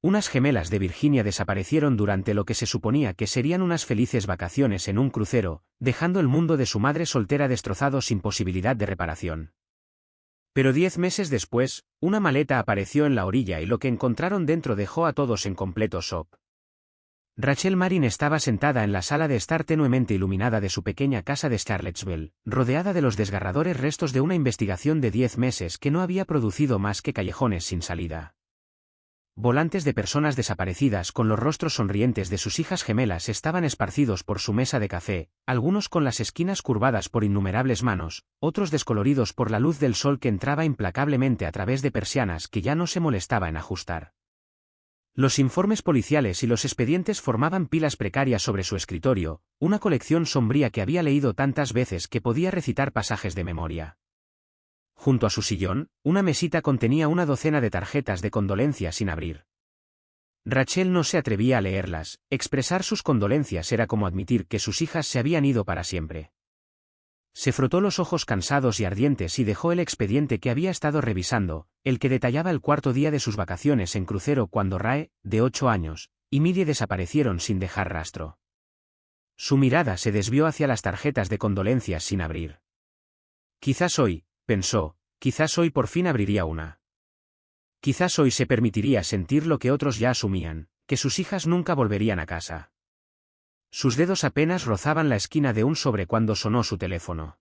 Unas gemelas de Virginia desaparecieron durante lo que se suponía que serían unas felices vacaciones en un crucero, dejando el mundo de su madre soltera destrozado sin posibilidad de reparación. Pero 10 meses después, una maleta apareció en la orilla y lo que encontraron dentro dejó a todos en completo shock. Rachel Marin estaba sentada en la sala de estar tenuemente iluminada de su pequeña casa de Charlottesville, rodeada de los desgarradores restos de una investigación de 10 meses que no había producido más que callejones sin salida. Volantes de personas desaparecidas con los rostros sonrientes de sus hijas gemelas estaban esparcidos por su mesa de café, algunos con las esquinas curvadas por innumerables manos, otros descoloridos por la luz del sol que entraba implacablemente a través de persianas que ya no se molestaba en ajustar. Los informes policiales y los expedientes formaban pilas precarias sobre su escritorio, una colección sombría que había leído tantas veces que podía recitar pasajes de memoria. Junto a su sillón, una mesita contenía una docena de tarjetas de condolencia sin abrir. Rachel no se atrevía a leerlas, expresar sus condolencias era como admitir que sus hijas se habían ido para siempre. Se frotó los ojos cansados y ardientes y dejó el expediente que había estado revisando, el que detallaba el cuarto día de sus vacaciones en crucero cuando Rae, de 8 años, y Millie desaparecieron sin dejar rastro. Su mirada se desvió hacia las tarjetas de condolencias sin abrir. Quizás hoy, pensó, quizás hoy por fin abriría una. Quizás hoy se permitiría sentir lo que otros ya asumían, que sus hijas nunca volverían a casa. Sus dedos apenas rozaban la esquina de un sobre cuando sonó su teléfono.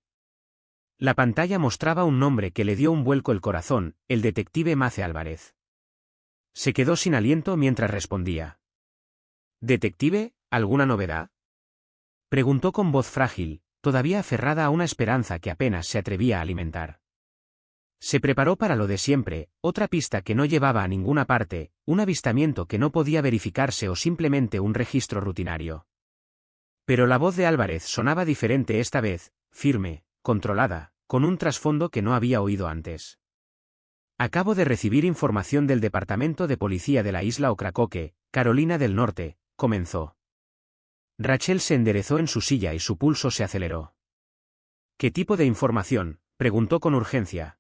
La pantalla mostraba un nombre que le dio un vuelco el corazón, el detective Mace Álvarez. Se quedó sin aliento mientras respondía. «¿Detective, alguna novedad?», preguntó con voz frágil, todavía aferrada a una esperanza que apenas se atrevía a alimentar. Se preparó para lo de siempre, otra pista que no llevaba a ninguna parte, un avistamiento que no podía verificarse o simplemente un registro rutinario. Pero la voz de Álvarez sonaba diferente esta vez, firme, controlada, con un trasfondo que no había oído antes. «Acabo de recibir información del Departamento de Policía de la isla Ocracoke, Carolina del Norte», comenzó. Rachel se enderezó en su silla y su pulso se aceleró. «¿Qué tipo de información?», preguntó con urgencia.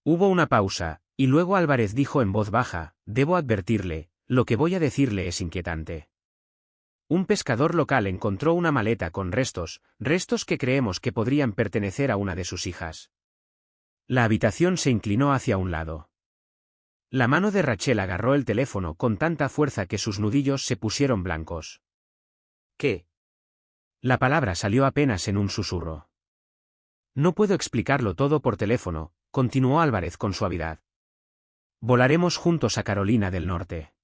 Hubo una pausa, y luego Álvarez dijo en voz baja, «Debo advertirle, lo que voy a decirle es inquietante. Un pescador local encontró una maleta con restos que creemos que podrían pertenecer a una de sus hijas». La habitación se inclinó hacia un lado. La mano de Rachel agarró el teléfono con tanta fuerza que sus nudillos se pusieron blancos. «¿Qué?». La palabra salió apenas en un susurro. «No puedo explicarlo todo por teléfono», continuó Álvarez con suavidad. «Volaremos juntos a Carolina del Norte.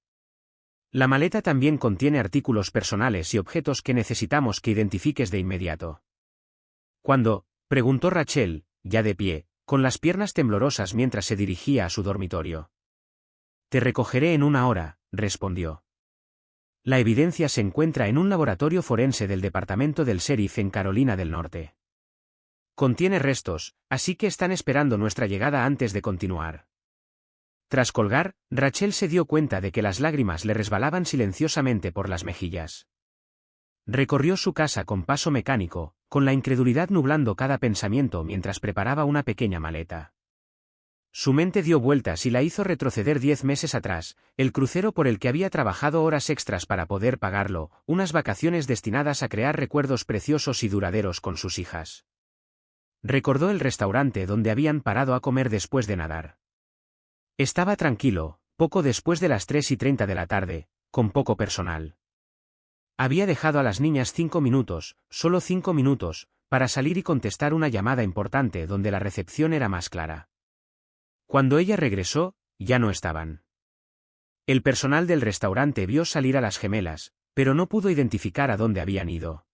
La maleta también contiene artículos personales y objetos que necesitamos que identifiques de inmediato». «¿Cuándo?», preguntó Rachel, ya de pie, con las piernas temblorosas mientras se dirigía a su dormitorio. «Te recogeré en 1 hora», respondió. «La evidencia se encuentra en un laboratorio forense del departamento del sheriff en Carolina del Norte. Contiene restos, así que están esperando nuestra llegada antes de continuar». Tras colgar, Rachel se dio cuenta de que las lágrimas le resbalaban silenciosamente por las mejillas. Recorrió su casa con paso mecánico, con la incredulidad nublando cada pensamiento mientras preparaba una pequeña maleta. Su mente dio vueltas y la hizo retroceder 10 meses atrás, el crucero por el que había trabajado horas extras para poder pagarlo, unas vacaciones destinadas a crear recuerdos preciosos y duraderos con sus hijas. Recordó el restaurante donde habían parado a comer después de nadar. Estaba tranquilo, poco después de las 3:30 de la tarde, con poco personal. Había dejado a las niñas 5 minutos, solo 5 minutos, para salir y contestar una llamada importante donde la recepción era más clara. Cuando ella regresó, ya no estaban. El personal del restaurante vio salir a las gemelas, pero no pudo identificar a dónde habían ido.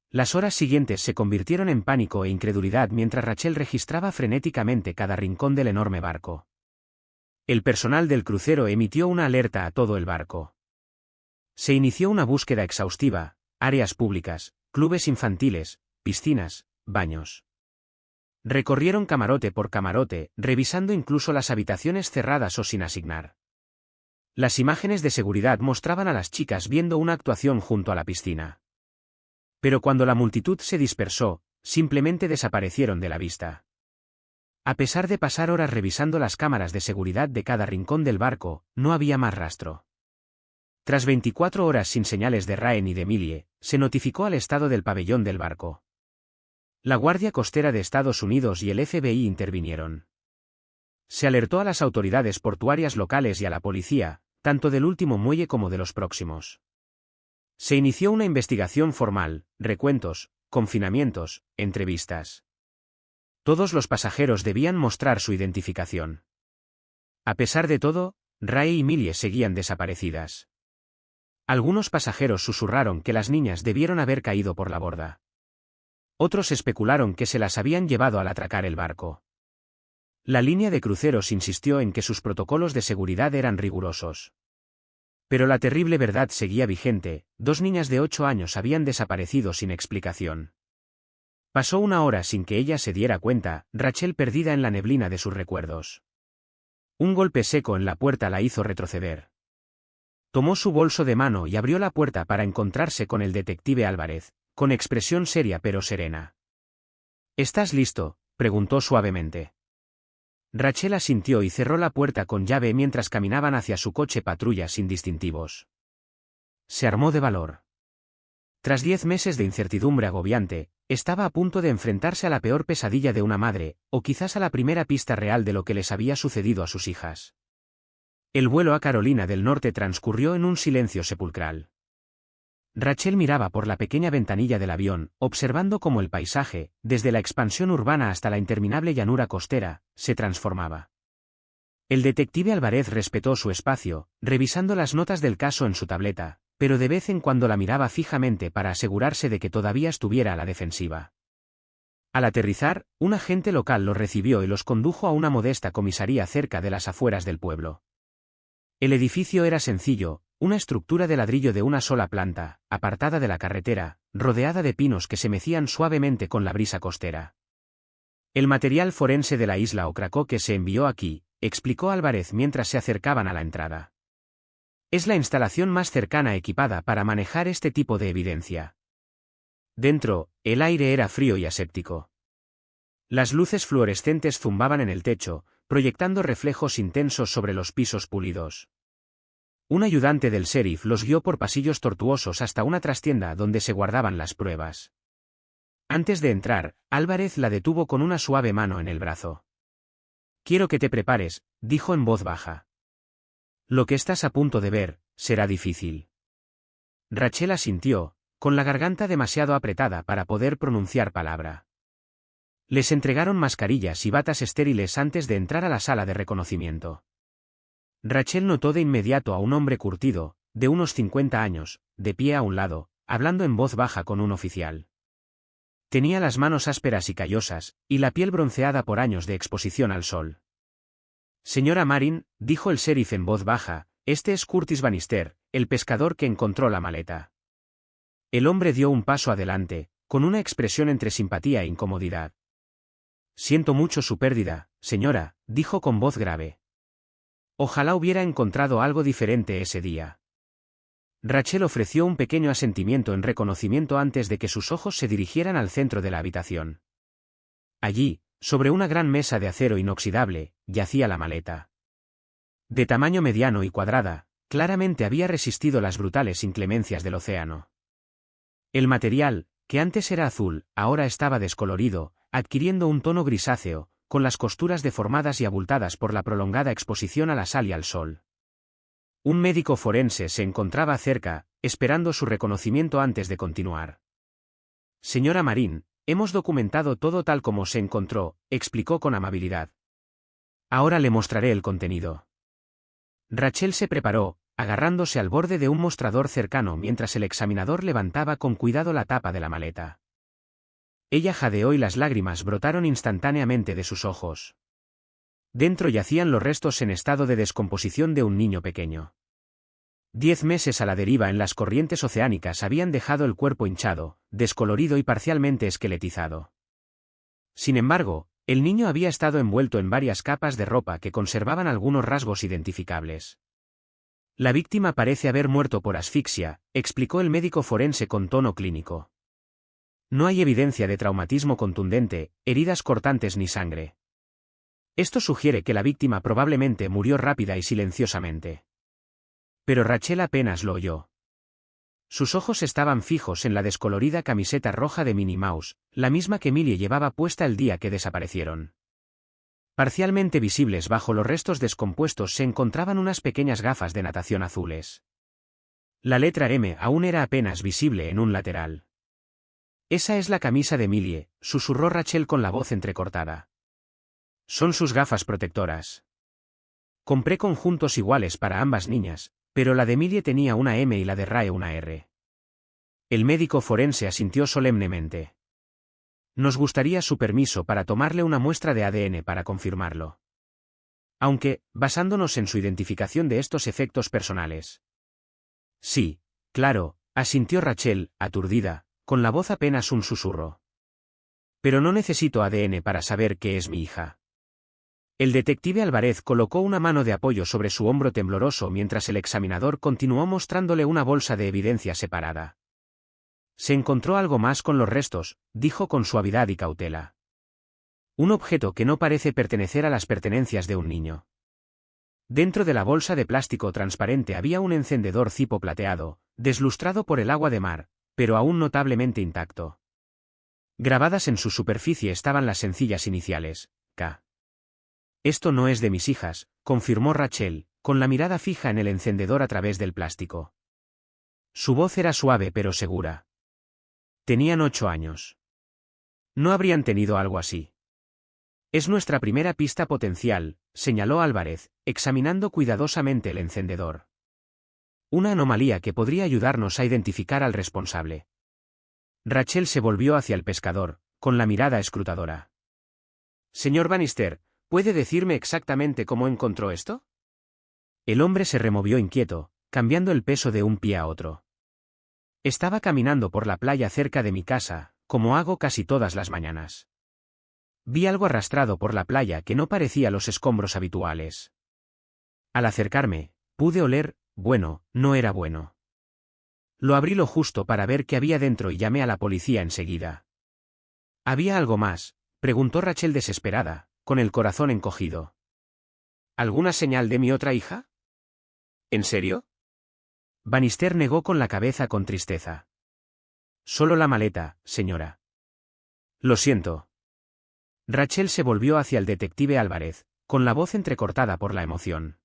Las horas siguientes se convirtieron en pánico e incredulidad mientras Rachel registraba frenéticamente cada rincón del enorme barco. El personal del crucero emitió una alerta a todo el barco. Se inició una búsqueda exhaustiva, áreas públicas, clubes infantiles, piscinas, baños. Recorrieron camarote por camarote, revisando incluso las habitaciones cerradas o sin asignar. Las imágenes de seguridad mostraban a las chicas viendo una actuación junto a la piscina. Pero cuando la multitud se dispersó, simplemente desaparecieron de la vista. A pesar de pasar horas revisando las cámaras de seguridad de cada rincón del barco, no había más rastro. Tras 24 horas sin señales de Rae ni de Millie, se notificó al estado del pabellón del barco. La Guardia Costera de Estados Unidos y el FBI intervinieron. Se alertó a las autoridades portuarias locales y a la policía, tanto del último muelle como de los próximos. Se inició una investigación formal, recuentos, confinamientos, entrevistas. Todos los pasajeros debían mostrar su identificación. A pesar de todo, Rae y Millie seguían desaparecidas. Algunos pasajeros susurraron que las niñas debieron haber caído por la borda. Otros especularon que se las habían llevado al atracar el barco. La línea de cruceros insistió en que sus protocolos de seguridad eran rigurosos. Pero la terrible verdad seguía vigente: 2 niñas de 8 años habían desaparecido sin explicación. Pasó una hora sin que ella se diera cuenta, Rachel perdida en la neblina de sus recuerdos. Un golpe seco en la puerta la hizo retroceder. Tomó su bolso de mano y abrió la puerta para encontrarse con el detective Álvarez, con expresión seria pero serena. ¿Estás listo?, preguntó suavemente. Rachel asintió y cerró la puerta con llave mientras caminaban hacia su coche patrulla sin distintivos. Se armó de valor. Tras 10 meses de incertidumbre agobiante, estaba a punto de enfrentarse a la peor pesadilla de una madre, o quizás a la primera pista real de lo que les había sucedido a sus hijas. El vuelo a Carolina del Norte transcurrió en un silencio sepulcral. Rachel miraba por la pequeña ventanilla del avión, observando cómo el paisaje, desde la expansión urbana hasta la interminable llanura costera, se transformaba. El detective Álvarez respetó su espacio, revisando las notas del caso en su tableta, pero de vez en cuando la miraba fijamente para asegurarse de que todavía estuviera a la defensiva. Al aterrizar, un agente local los recibió y los condujo a una modesta comisaría cerca de las afueras del pueblo. El edificio era sencillo, una estructura de ladrillo de una sola planta, apartada de la carretera, rodeada de pinos que se mecían suavemente con la brisa costera. El material forense de la isla Ocracoke se envió aquí, explicó Álvarez mientras se acercaban a la entrada. Es la instalación más cercana equipada para manejar este tipo de evidencia. Dentro, el aire era frío y aséptico. Las luces fluorescentes zumbaban en el techo, proyectando reflejos intensos sobre los pisos pulidos. Un ayudante del sheriff los guió por pasillos tortuosos hasta una trastienda donde se guardaban las pruebas. Antes de entrar, Álvarez la detuvo con una suave mano en el brazo. «Quiero que te prepares», dijo en voz baja. «Lo que estás a punto de ver será difícil». Rachel asintió, con la garganta demasiado apretada para poder pronunciar palabra. Les entregaron mascarillas y batas estériles antes de entrar a la sala de reconocimiento. Rachel notó de inmediato a un hombre curtido, de unos 50 años, de pie a un lado, hablando en voz baja con un oficial. Tenía las manos ásperas y callosas, y la piel bronceada por años de exposición al sol. «Señora Marin», dijo el sheriff en voz baja, «este es Curtis Bannister, el pescador que encontró la maleta». El hombre dio un paso adelante, con una expresión entre simpatía e incomodidad. «Siento mucho su pérdida, señora», dijo con voz grave. Ojalá hubiera encontrado algo diferente ese día. Rachel ofreció un pequeño asentimiento en reconocimiento antes de que sus ojos se dirigieran al centro de la habitación. Allí, sobre una gran mesa de acero inoxidable, yacía la maleta. De tamaño mediano y cuadrada, claramente había resistido las brutales inclemencias del océano. El material, que antes era azul, ahora estaba descolorido, adquiriendo un tono grisáceo, con las costuras deformadas y abultadas por la prolongada exposición a la sal y al sol. Un médico forense se encontraba cerca, esperando su reconocimiento antes de continuar. «Señora Marin, hemos documentado todo tal como se encontró», explicó con amabilidad. «Ahora le mostraré el contenido». Rachel se preparó, agarrándose al borde de un mostrador cercano mientras el examinador levantaba con cuidado la tapa de la maleta. Ella jadeó y las lágrimas brotaron instantáneamente de sus ojos. Dentro yacían los restos en estado de descomposición de un niño pequeño. 10 meses a la deriva en las corrientes oceánicas habían dejado el cuerpo hinchado, descolorido y parcialmente esqueletizado. Sin embargo, el niño había estado envuelto en varias capas de ropa que conservaban algunos rasgos identificables. «La víctima parece haber muerto por asfixia», explicó el médico forense con tono clínico. «No hay evidencia de traumatismo contundente, heridas cortantes ni sangre». Esto sugiere que la víctima probablemente murió rápida y silenciosamente. Pero Rachel apenas lo oyó. Sus ojos estaban fijos en la descolorida camiseta roja de Minnie Mouse, la misma que Millie llevaba puesta el día que desaparecieron. Parcialmente visibles bajo los restos descompuestos se encontraban unas pequeñas gafas de natación azules. La letra M aún era apenas visible en un lateral. «Esa es la camisa de Millie», susurró Rachel con la voz entrecortada. «Son sus gafas protectoras. Compré conjuntos iguales para ambas niñas, pero la de Millie tenía una M y la de Rae una R». El médico forense asintió solemnemente. «Nos gustaría su permiso para tomarle una muestra de ADN para confirmarlo. Aunque, basándonos en su identificación de estos efectos personales». «Sí, claro», asintió Rachel, aturdida, con la voz apenas un susurro. «Pero no necesito ADN para saber que es mi hija». El detective Álvarez colocó una mano de apoyo sobre su hombro tembloroso mientras el examinador continuó mostrándole una bolsa de evidencia separada. «Se encontró algo más con los restos», dijo con suavidad y cautela. «Un objeto que no parece pertenecer a las pertenencias de un niño». Dentro de la bolsa de plástico transparente había un encendedor cipo plateado, deslustrado por el agua de mar, pero aún notablemente intacto. Grabadas en su superficie estaban las sencillas iniciales, K. «Esto no es de mis hijas», confirmó Rachel, con la mirada fija en el encendedor a través del plástico. Su voz era suave pero segura. «Tenían 8 años. No habrían tenido algo así». «Es nuestra primera pista potencial», señaló Álvarez, examinando cuidadosamente el encendedor. «Una anomalía que podría ayudarnos a identificar al responsable». Rachel se volvió hacia el pescador, con la mirada escrutadora. «Señor Bannister, ¿puede decirme exactamente cómo encontró esto?» El hombre se removió inquieto, cambiando el peso de un pie a otro. «Estaba caminando por la playa cerca de mi casa, como hago casi todas las mañanas. Vi algo arrastrado por la playa que no parecía los escombros habituales. Al acercarme, pude oler, bueno, no era bueno. Lo abrí lo justo para ver qué había dentro y llamé a la policía enseguida». «¿Había algo más?», preguntó Rachel desesperada, con el corazón encogido. «¿Alguna señal de mi otra hija?» «¿En serio?». Bannister negó con la cabeza con tristeza. «Solo la maleta, señora». «Lo siento». Rachel se volvió hacia el detective Álvarez, con la voz entrecortada por la emoción.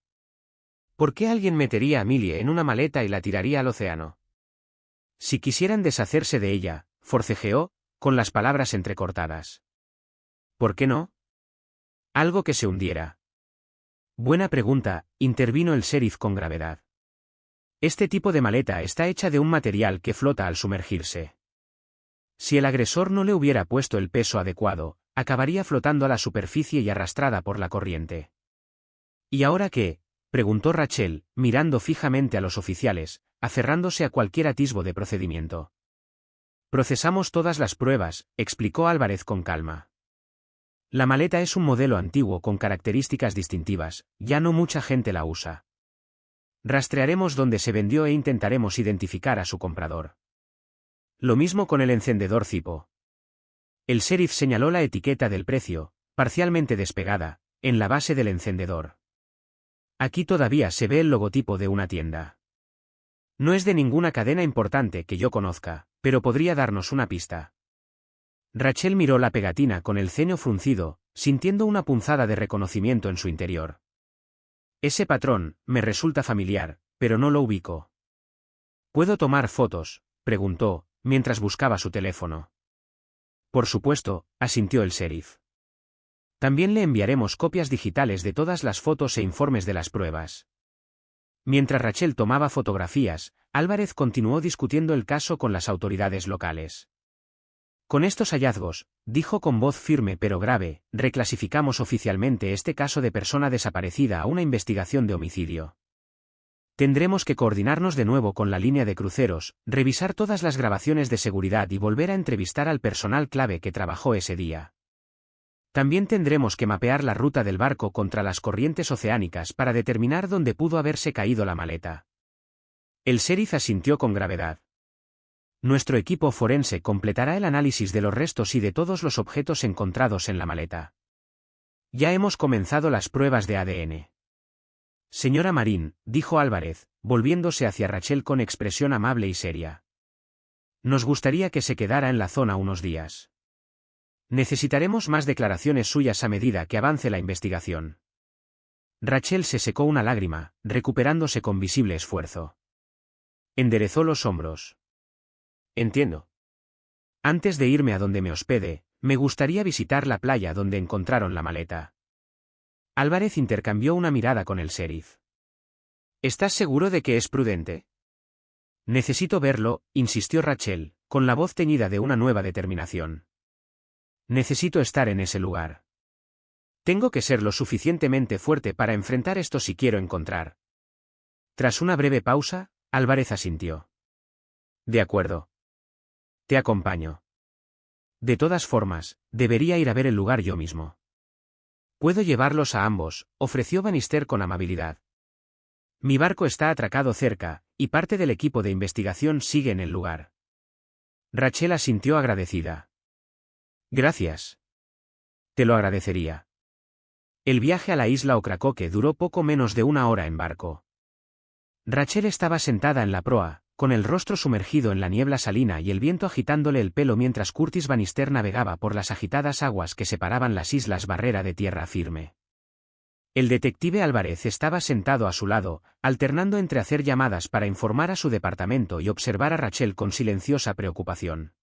«¿Por qué alguien metería a Millie en una maleta y la tiraría al océano? Si quisieran deshacerse de ella», forcejeó, con las palabras entrecortadas. «¿Por qué no? Algo que se hundiera». «Buena pregunta», intervino el sheriff con gravedad. «Este tipo de maleta está hecha de un material que flota al sumergirse. Si el agresor no le hubiera puesto el peso adecuado, acabaría flotando a la superficie y arrastrada por la corriente». «¿Y ahora qué?», preguntó Rachel, mirando fijamente a los oficiales, aferrándose a cualquier atisbo de procedimiento. «Procesamos todas las pruebas», explicó Álvarez con calma. «La maleta es un modelo antiguo con características distintivas, ya no mucha gente la usa. Rastrearemos dónde se vendió e intentaremos identificar a su comprador. Lo mismo con el encendedor cipo». El sheriff señaló la etiqueta del precio, parcialmente despegada, en la base del encendedor. «Aquí todavía se ve el logotipo de una tienda. No es de ninguna cadena importante que yo conozca, pero podría darnos una pista». Rachel miró la pegatina con el ceño fruncido, sintiendo una punzada de reconocimiento en su interior. «Ese patrón me resulta familiar, pero no lo ubico». «¿Puedo tomar fotos?», preguntó, mientras buscaba su teléfono. «Por supuesto», asintió el sheriff. «También le enviaremos copias digitales de todas las fotos e informes de las pruebas». Mientras Rachel tomaba fotografías, Álvarez continuó discutiendo el caso con las autoridades locales. «Con estos hallazgos», dijo con voz firme pero grave, «reclasificamos oficialmente este caso de persona desaparecida a una investigación de homicidio. Tendremos que coordinarnos de nuevo con la línea de cruceros, revisar todas las grabaciones de seguridad y volver a entrevistar al personal clave que trabajó ese día. También tendremos que mapear la ruta del barco contra las corrientes oceánicas para determinar dónde pudo haberse caído la maleta». El sheriff asintió con gravedad. «Nuestro equipo forense completará el análisis de los restos y de todos los objetos encontrados en la maleta. Ya hemos comenzado las pruebas de ADN. Señora Marín, dijo Álvarez, volviéndose hacia Rachel con expresión amable y seria. Nos gustaría que se quedara en la zona unos días. Necesitaremos más declaraciones suyas a medida que avance la investigación. Rachel se secó una lágrima, recuperándose con visible esfuerzo. Enderezó los hombros. Entiendo. Antes de irme a donde me hospede, me gustaría visitar la playa donde encontraron la maleta. Álvarez intercambió una mirada con el sheriff. ¿Estás seguro de que es prudente? Necesito verlo, insistió Rachel, con la voz teñida de una nueva determinación. Necesito estar en ese lugar. Tengo que ser lo suficientemente fuerte para enfrentar esto si quiero encontrar. Tras una breve pausa, Álvarez asintió. De acuerdo. Te acompaño. De todas formas, debería ir a ver el lugar yo mismo. Puedo llevarlos a ambos, ofreció Bannister con amabilidad. Mi barco está atracado cerca, y parte del equipo de investigación sigue en el lugar. Rachel asintió agradecida. Gracias. Te lo agradecería. El viaje a la isla Ocracoke duró poco menos de 1 hora en barco. Rachel estaba sentada en la proa, con el rostro sumergido en la niebla salina y el viento agitándole el pelo mientras Curtis Bannister navegaba por las agitadas aguas que separaban las islas barrera de tierra firme. El detective Álvarez estaba sentado a su lado, alternando entre hacer llamadas para informar a su departamento y observar a Rachel con silenciosa preocupación.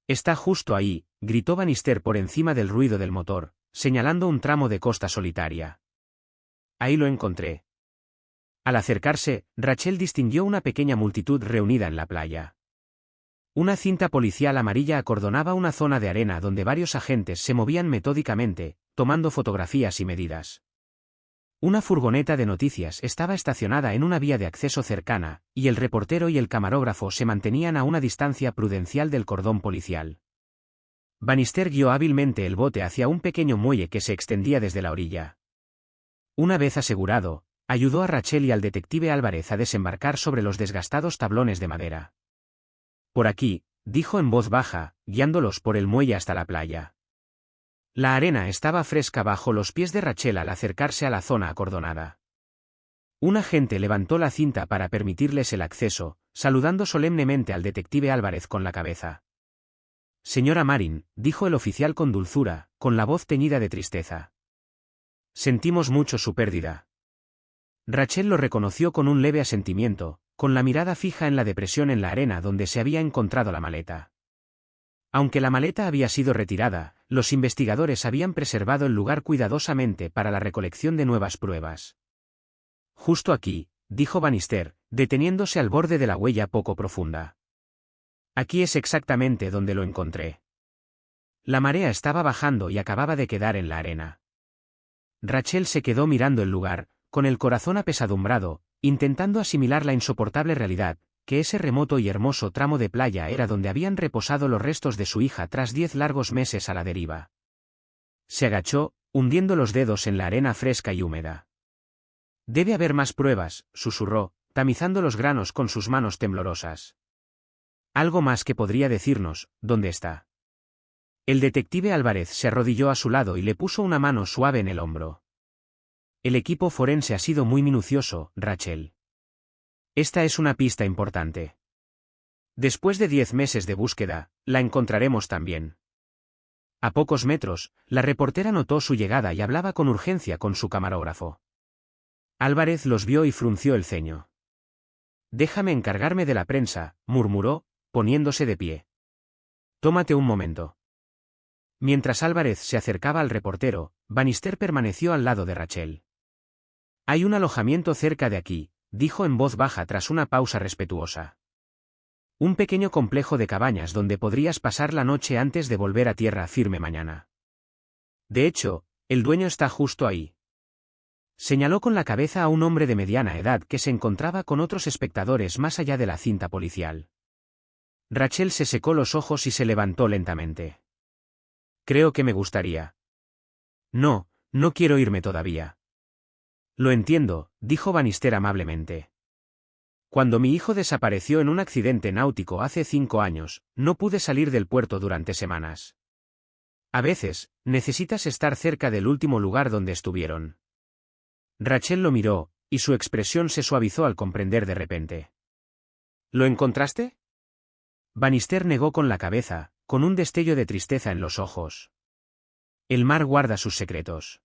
Está justo ahí, gritó Bannister por encima del ruido del motor, señalando un tramo de costa solitaria. Ahí lo encontré. Al acercarse, Rachel distinguió una pequeña multitud reunida en la playa. Una cinta policial amarilla acordonaba una zona de arena donde varios agentes se movían metódicamente, tomando fotografías y medidas. Una furgoneta de noticias estaba estacionada en una vía de acceso cercana, y el reportero y el camarógrafo se mantenían a una distancia prudencial del cordón policial. Bannister guió hábilmente el bote hacia un pequeño muelle que se extendía desde la orilla. Una vez asegurado, ayudó a Rachel y al detective Álvarez a desembarcar sobre los desgastados tablones de madera. Por aquí, dijo en voz baja, guiándolos por el muelle hasta la playa. La arena estaba fresca bajo los pies de Rachel al acercarse a la zona acordonada. Un agente levantó la cinta para permitirles el acceso, saludando solemnemente al detective Álvarez con la cabeza. Señora Marín, dijo el oficial con dulzura, con la voz teñida de tristeza. Sentimos mucho su pérdida. Rachel lo reconoció con un leve asentimiento, con la mirada fija en la depresión en la arena donde se había encontrado la maleta. Aunque la maleta había sido retirada, los investigadores habían preservado el lugar cuidadosamente para la recolección de nuevas pruebas. Justo aquí, dijo Bannister, deteniéndose al borde de la huella poco profunda. Aquí es exactamente donde lo encontré. La marea estaba bajando y acababa de quedar en la arena. Rachel se quedó mirando el lugar, con el corazón apesadumbrado, intentando asimilar la insoportable realidad, que ese remoto y hermoso tramo de playa era donde habían reposado los restos de su hija tras 10 largos meses a la deriva. Se agachó, hundiendo los dedos en la arena fresca y húmeda. Debe haber más pruebas, susurró, tamizando los granos con sus manos temblorosas. Algo más que podría decirnos, ¿dónde está? El detective Álvarez se arrodilló a su lado y le puso una mano suave en el hombro. El equipo forense ha sido muy minucioso, Rachel. Esta es una pista importante. Después de 10 meses de búsqueda, la encontraremos también. A pocos metros, la reportera notó su llegada y hablaba con urgencia con su camarógrafo. Álvarez los vio y frunció el ceño. Déjame encargarme de la prensa, murmuró, poniéndose de pie. Tómate un momento. Mientras Álvarez se acercaba al reportero, Bannister permaneció al lado de Rachel. Hay un alojamiento cerca de aquí, dijo en voz baja tras una pausa respetuosa. Un pequeño complejo de cabañas donde podrías pasar la noche antes de volver a tierra firme mañana. De hecho, el dueño está justo ahí. Señaló con la cabeza a un hombre de mediana edad que se encontraba con otros espectadores más allá de la cinta policial. Rachel se secó los ojos y se levantó lentamente. Creo que me gustaría. No, no quiero irme todavía. Lo entiendo, dijo Bannister amablemente. Cuando mi hijo desapareció en un accidente náutico hace 5 años, no pude salir del puerto durante semanas. A veces, necesitas estar cerca del último lugar donde estuvieron. Rachel lo miró, y su expresión se suavizó al comprender de repente. ¿Lo encontraste? Bannister negó con la cabeza, con un destello de tristeza en los ojos. El mar guarda sus secretos.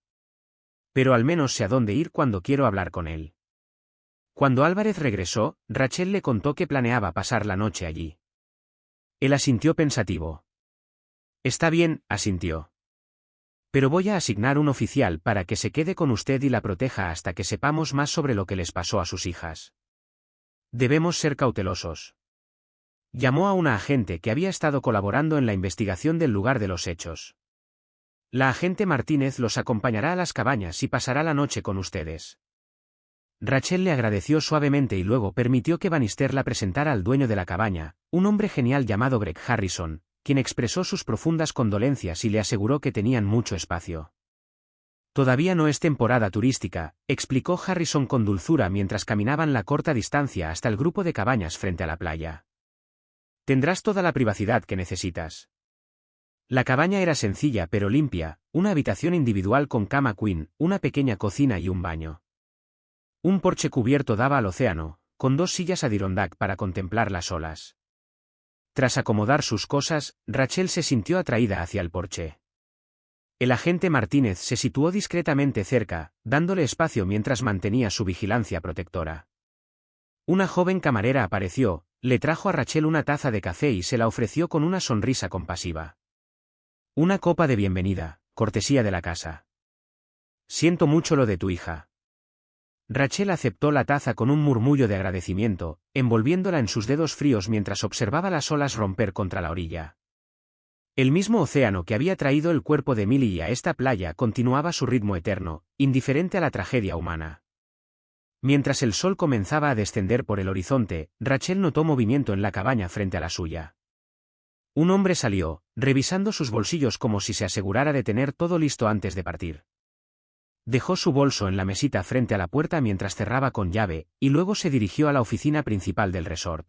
Pero al menos sé a dónde ir cuando quiero hablar con él. Cuando Álvarez regresó, Rachel le contó que planeaba pasar la noche allí. Él asintió pensativo. Está bien, asintió. Pero voy a asignar un oficial para que se quede con usted y la proteja hasta que sepamos más sobre lo que les pasó a sus hijas. Debemos ser cautelosos. Llamó a una agente que había estado colaborando en la investigación del lugar de los hechos. La agente Martínez los acompañará a las cabañas y pasará la noche con ustedes. Rachel le agradeció suavemente y luego permitió que Bannister la presentara al dueño de la cabaña, un hombre genial llamado Greg Harrison, quien expresó sus profundas condolencias y le aseguró que tenían mucho espacio. Todavía no es temporada turística, explicó Harrison con dulzura mientras caminaban la corta distancia hasta el grupo de cabañas frente a la playa. Tendrás toda la privacidad que necesitas. La cabaña era sencilla pero limpia, una habitación individual con cama queen, una pequeña cocina y un baño. Un porche cubierto daba al océano, con 2 sillas Adirondack para contemplar las olas. Tras acomodar sus cosas, Rachel se sintió atraída hacia el porche. El agente Martínez se situó discretamente cerca, dándole espacio mientras mantenía su vigilancia protectora. Una joven camarera apareció, le trajo a Rachel una taza de café y se la ofreció con una sonrisa compasiva. Una copa de bienvenida, cortesía de la casa. Siento mucho lo de tu hija. Rachel aceptó la taza con un murmullo de agradecimiento, envolviéndola en sus dedos fríos mientras observaba las olas romper contra la orilla. El mismo océano que había traído el cuerpo de Millie a esta playa continuaba su ritmo eterno, indiferente a la tragedia humana. Mientras el sol comenzaba a descender por el horizonte, Rachel notó movimiento en la cabaña frente a la suya. Un hombre salió, revisando sus bolsillos como si se asegurara de tener todo listo antes de partir. Dejó su bolso en la mesita frente a la puerta mientras cerraba con llave, y luego se dirigió a la oficina principal del resort.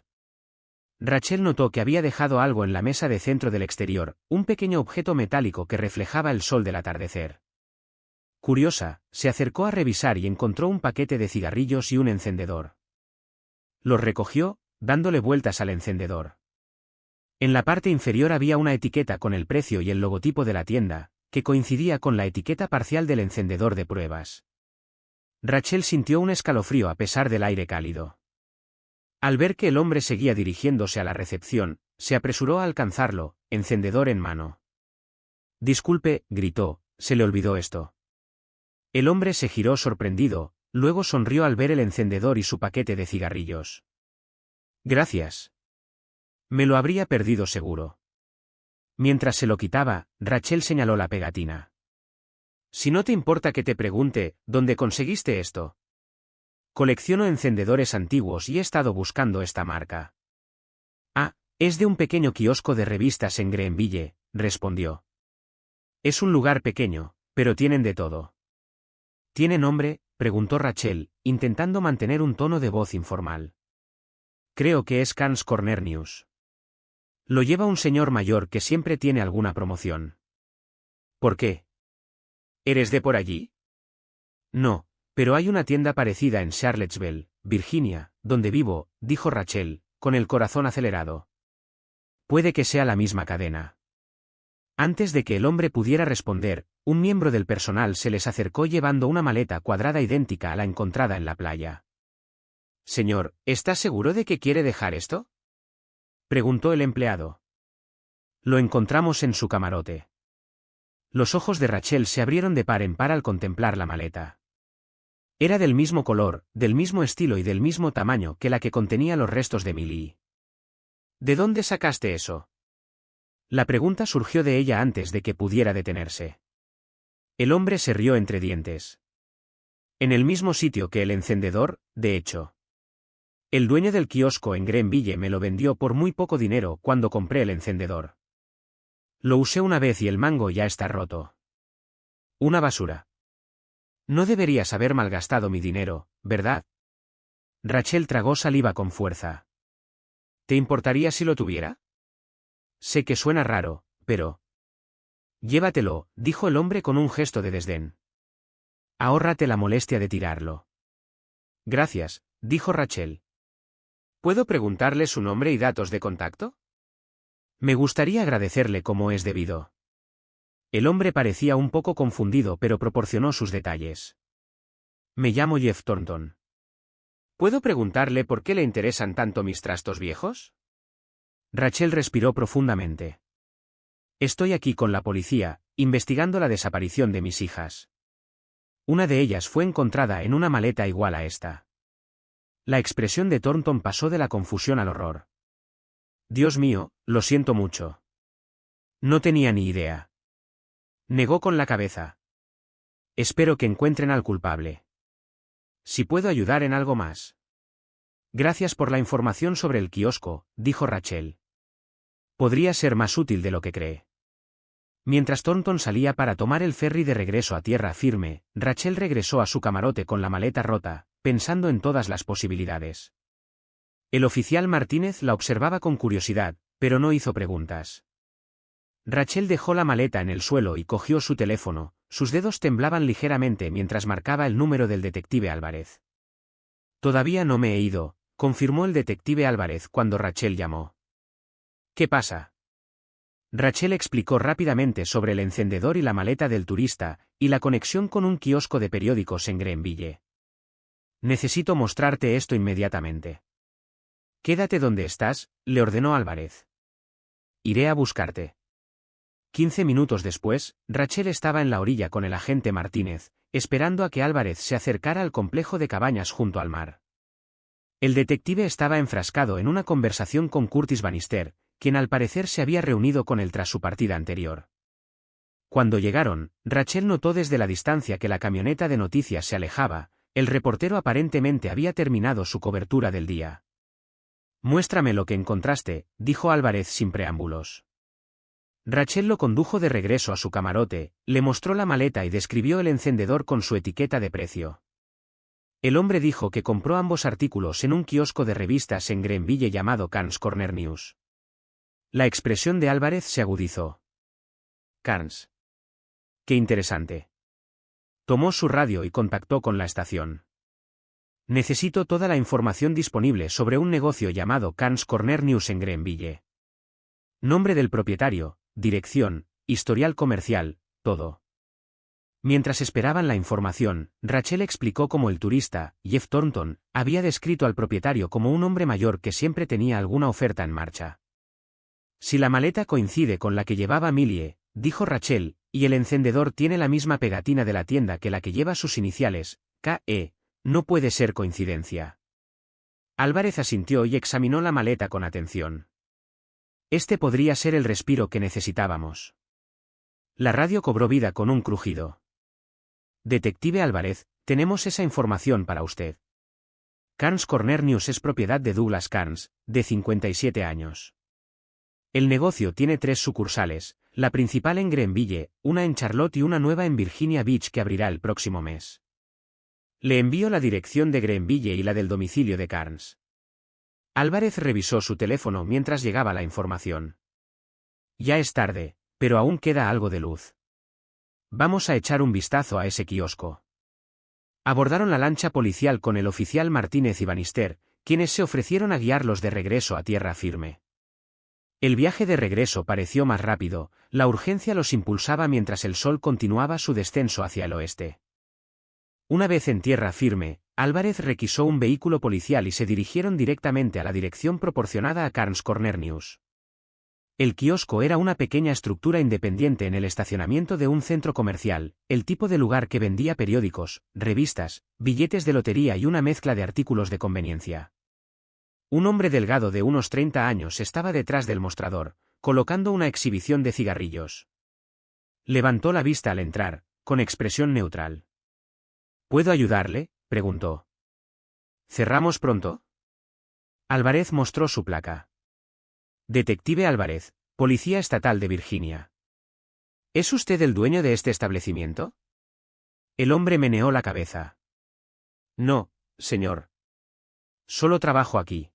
Rachel notó que había dejado algo en la mesa de centro del exterior, un pequeño objeto metálico que reflejaba el sol del atardecer. Curiosa, se acercó a revisar y encontró un paquete de cigarrillos y un encendedor. Los recogió, dándole vueltas al encendedor. En la parte inferior había una etiqueta con el precio y el logotipo de la tienda, que coincidía con la etiqueta parcial del encendedor de pruebas. Rachel sintió un escalofrío a pesar del aire cálido. Al ver que el hombre seguía dirigiéndose a la recepción, se apresuró a alcanzarlo, encendedor en mano. Disculpe, gritó, se le olvidó esto. El hombre se giró sorprendido, luego sonrió al ver el encendedor y su paquete de cigarrillos. Gracias. Me lo habría perdido seguro. Mientras se lo quitaba, Rachel señaló la pegatina. Si no te importa que te pregunte, ¿dónde conseguiste esto? Colecciono encendedores antiguos y he estado buscando esta marca. Ah, es de un pequeño kiosco de revistas en Greenville, respondió. Es un lugar pequeño, pero tienen de todo. ¿Tiene nombre?, preguntó Rachel, intentando mantener un tono de voz informal. Creo que es Cannes Corner News. Lo lleva un señor mayor que siempre tiene alguna promoción. ¿Por qué? ¿Eres de por allí? No, pero hay una tienda parecida en Charlottesville, Virginia, donde vivo, dijo Rachel, con el corazón acelerado. Puede que sea la misma cadena. Antes de que el hombre pudiera responder, un miembro del personal se les acercó llevando una maleta cuadrada idéntica a la encontrada en la playa. Señor, ¿está seguro de que quiere dejar esto?, preguntó el empleado. Lo encontramos en su camarote. Los ojos de Rachel se abrieron de par en par al contemplar la maleta. Era del mismo color, del mismo estilo y del mismo tamaño que la que contenía los restos de Millie. ¿De dónde sacaste eso? La pregunta surgió de ella antes de que pudiera detenerse. El hombre se rió entre dientes. En el mismo sitio que el encendedor, de hecho. El dueño del kiosco en Greenville me lo vendió por muy poco dinero cuando compré el encendedor. Lo usé una vez y el mango ya está roto. Una basura. No deberías haber malgastado mi dinero, ¿verdad? Rachel tragó saliva con fuerza. ¿Te importaría si lo tuviera? Sé que suena raro, pero... Llévatelo, dijo el hombre con un gesto de desdén. Ahórrate la molestia de tirarlo. Gracias, dijo Rachel. ¿Puedo preguntarle su nombre y datos de contacto? Me gustaría agradecerle como es debido. El hombre parecía un poco confundido pero proporcionó sus detalles. Me llamo Jeff Thornton. ¿Puedo preguntarle por qué le interesan tanto mis trastos viejos? Rachel respiró profundamente. Estoy aquí con la policía, investigando la desaparición de mis hijas. Una de ellas fue encontrada en una maleta igual a esta. La expresión de Thornton pasó de la confusión al horror. Dios mío, lo siento mucho. No tenía ni idea. Negó con la cabeza. Espero que encuentren al culpable. Si puedo ayudar en algo más. Gracias por la información sobre el kiosco, dijo Rachel. Podría ser más útil de lo que cree. Mientras Thornton salía para tomar el ferry de regreso a tierra firme, Rachel regresó a su camarote con la maleta rota, pensando en todas las posibilidades. El oficial Martínez la observaba con curiosidad, pero no hizo preguntas. Rachel dejó la maleta en el suelo y cogió su teléfono, sus dedos temblaban ligeramente mientras marcaba el número del detective Álvarez. Todavía no me he ido, confirmó el detective Álvarez cuando Rachel llamó. ¿Qué pasa? Rachel explicó rápidamente sobre el encendedor y la maleta del turista, y la conexión con un kiosco de periódicos en Greenville. Necesito mostrarte esto inmediatamente. Quédate donde estás, le ordenó Álvarez. Iré a buscarte. 15 minutos después, Rachel estaba en la orilla con el agente Martínez, esperando a que Álvarez se acercara al complejo de cabañas junto al mar. El detective estaba enfrascado en una conversación con Curtis Bannister, quien al parecer se había reunido con él tras su partida anterior. Cuando llegaron, Rachel notó desde la distancia que la camioneta de noticias se alejaba, el reportero aparentemente había terminado su cobertura del día. Muéstrame lo que encontraste, dijo Álvarez sin preámbulos. Rachel lo condujo de regreso a su camarote, le mostró la maleta y describió el encendedor con su etiqueta de precio. El hombre dijo que compró ambos artículos en un kiosco de revistas en Greenville llamado Carnes Corner News. La expresión de Álvarez se agudizó. Carnes. Qué interesante. Tomó su radio y contactó con la estación. Necesito toda la información disponible sobre un negocio llamado Carnes Corner News en Greenville. Nombre del propietario, dirección, historial comercial, todo. Mientras esperaban la información, Rachel explicó cómo el turista, Jeff Thornton, había descrito al propietario como un hombre mayor que siempre tenía alguna oferta en marcha. Si la maleta coincide con la que llevaba Millie, dijo Rachel, y el encendedor tiene la misma pegatina de la tienda que la que lleva sus iniciales, K.E., no puede ser coincidencia. Álvarez asintió y examinó la maleta con atención. Este podría ser el respiro que necesitábamos. La radio cobró vida con un crujido. Detective Álvarez, tenemos esa información para usted. Carnes Corner News es propiedad de Douglas Carnes, de 57 años. El negocio tiene 3 sucursales, la principal en Greenville, una en Charlotte y una nueva en Virginia Beach que abrirá el próximo mes. Le envío la dirección de Greenville y la del domicilio de Carnes. Álvarez revisó su teléfono mientras llegaba la información. Ya es tarde, pero aún queda algo de luz. Vamos a echar un vistazo a ese kiosco. Abordaron la lancha policial con el oficial Martínez y Bannister, quienes se ofrecieron a guiarlos de regreso a tierra firme. El viaje de regreso pareció más rápido, la urgencia los impulsaba mientras el sol continuaba su descenso hacia el oeste. Una vez en tierra firme, Álvarez requisó un vehículo policial y se dirigieron directamente a la dirección proporcionada a Carnes Corner News. El kiosco era una pequeña estructura independiente en el estacionamiento de un centro comercial, el tipo de lugar que vendía periódicos, revistas, billetes de lotería y una mezcla de artículos de conveniencia. Un hombre delgado de unos 30 años estaba detrás del mostrador, colocando una exhibición de cigarrillos. Levantó la vista al entrar, con expresión neutral. ¿Puedo ayudarle?, preguntó. ¿Cerramos pronto? Álvarez mostró su placa. Detective Álvarez, Policía Estatal de Virginia. ¿Es usted el dueño de este establecimiento? El hombre meneó la cabeza. No, señor. Solo trabajo aquí.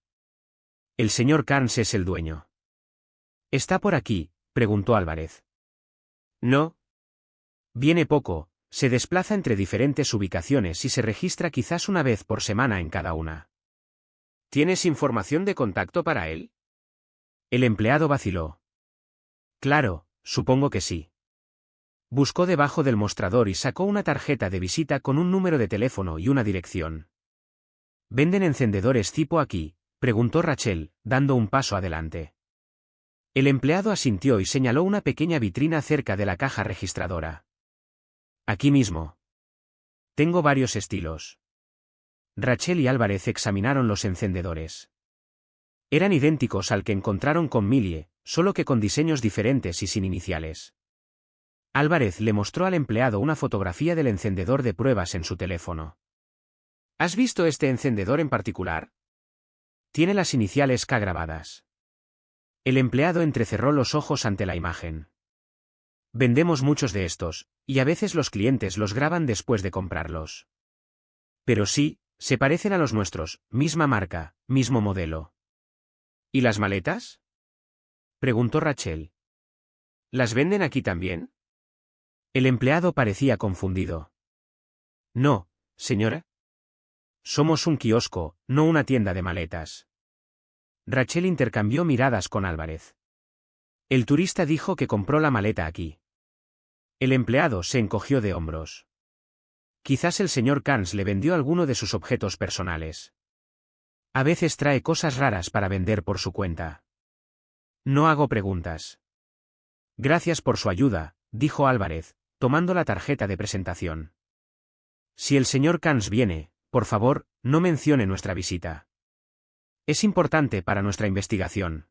El señor Carnes es el dueño. ¿Está por aquí?, preguntó Álvarez. No. Viene poco, se desplaza entre diferentes ubicaciones y se registra quizás una vez por semana en cada una. ¿Tienes información de contacto para él? El empleado vaciló. Claro, supongo que sí. Buscó debajo del mostrador y sacó una tarjeta de visita con un número de teléfono y una dirección. ¿Venden encendedores tipo aquí?, preguntó Rachel, dando un paso adelante. El empleado asintió y señaló una pequeña vitrina cerca de la caja registradora. Aquí mismo. Tengo varios estilos. Rachel y Álvarez examinaron los encendedores. Eran idénticos al que encontraron con Millie, solo que con diseños diferentes y sin iniciales. Álvarez le mostró al empleado una fotografía del encendedor de pruebas en su teléfono. ¿Has visto este encendedor en particular? Tiene las iniciales K grabadas. El empleado entrecerró los ojos ante la imagen. Vendemos muchos de estos, y a veces los clientes los graban después de comprarlos. Pero sí, se parecen a los nuestros, misma marca, mismo modelo. ¿Y las maletas?, preguntó Rachel. ¿Las venden aquí también? El empleado parecía confundido. No, señora. Somos un kiosco, no una tienda de maletas. Rachel intercambió miradas con Álvarez. El turista dijo que compró la maleta aquí. El empleado se encogió de hombros. Quizás el señor Carnes le vendió alguno de sus objetos personales. A veces trae cosas raras para vender por su cuenta. No hago preguntas. Gracias por su ayuda, dijo Álvarez, tomando la tarjeta de presentación. Si el señor Carnes viene, por favor, no mencione nuestra visita. Es importante para nuestra investigación.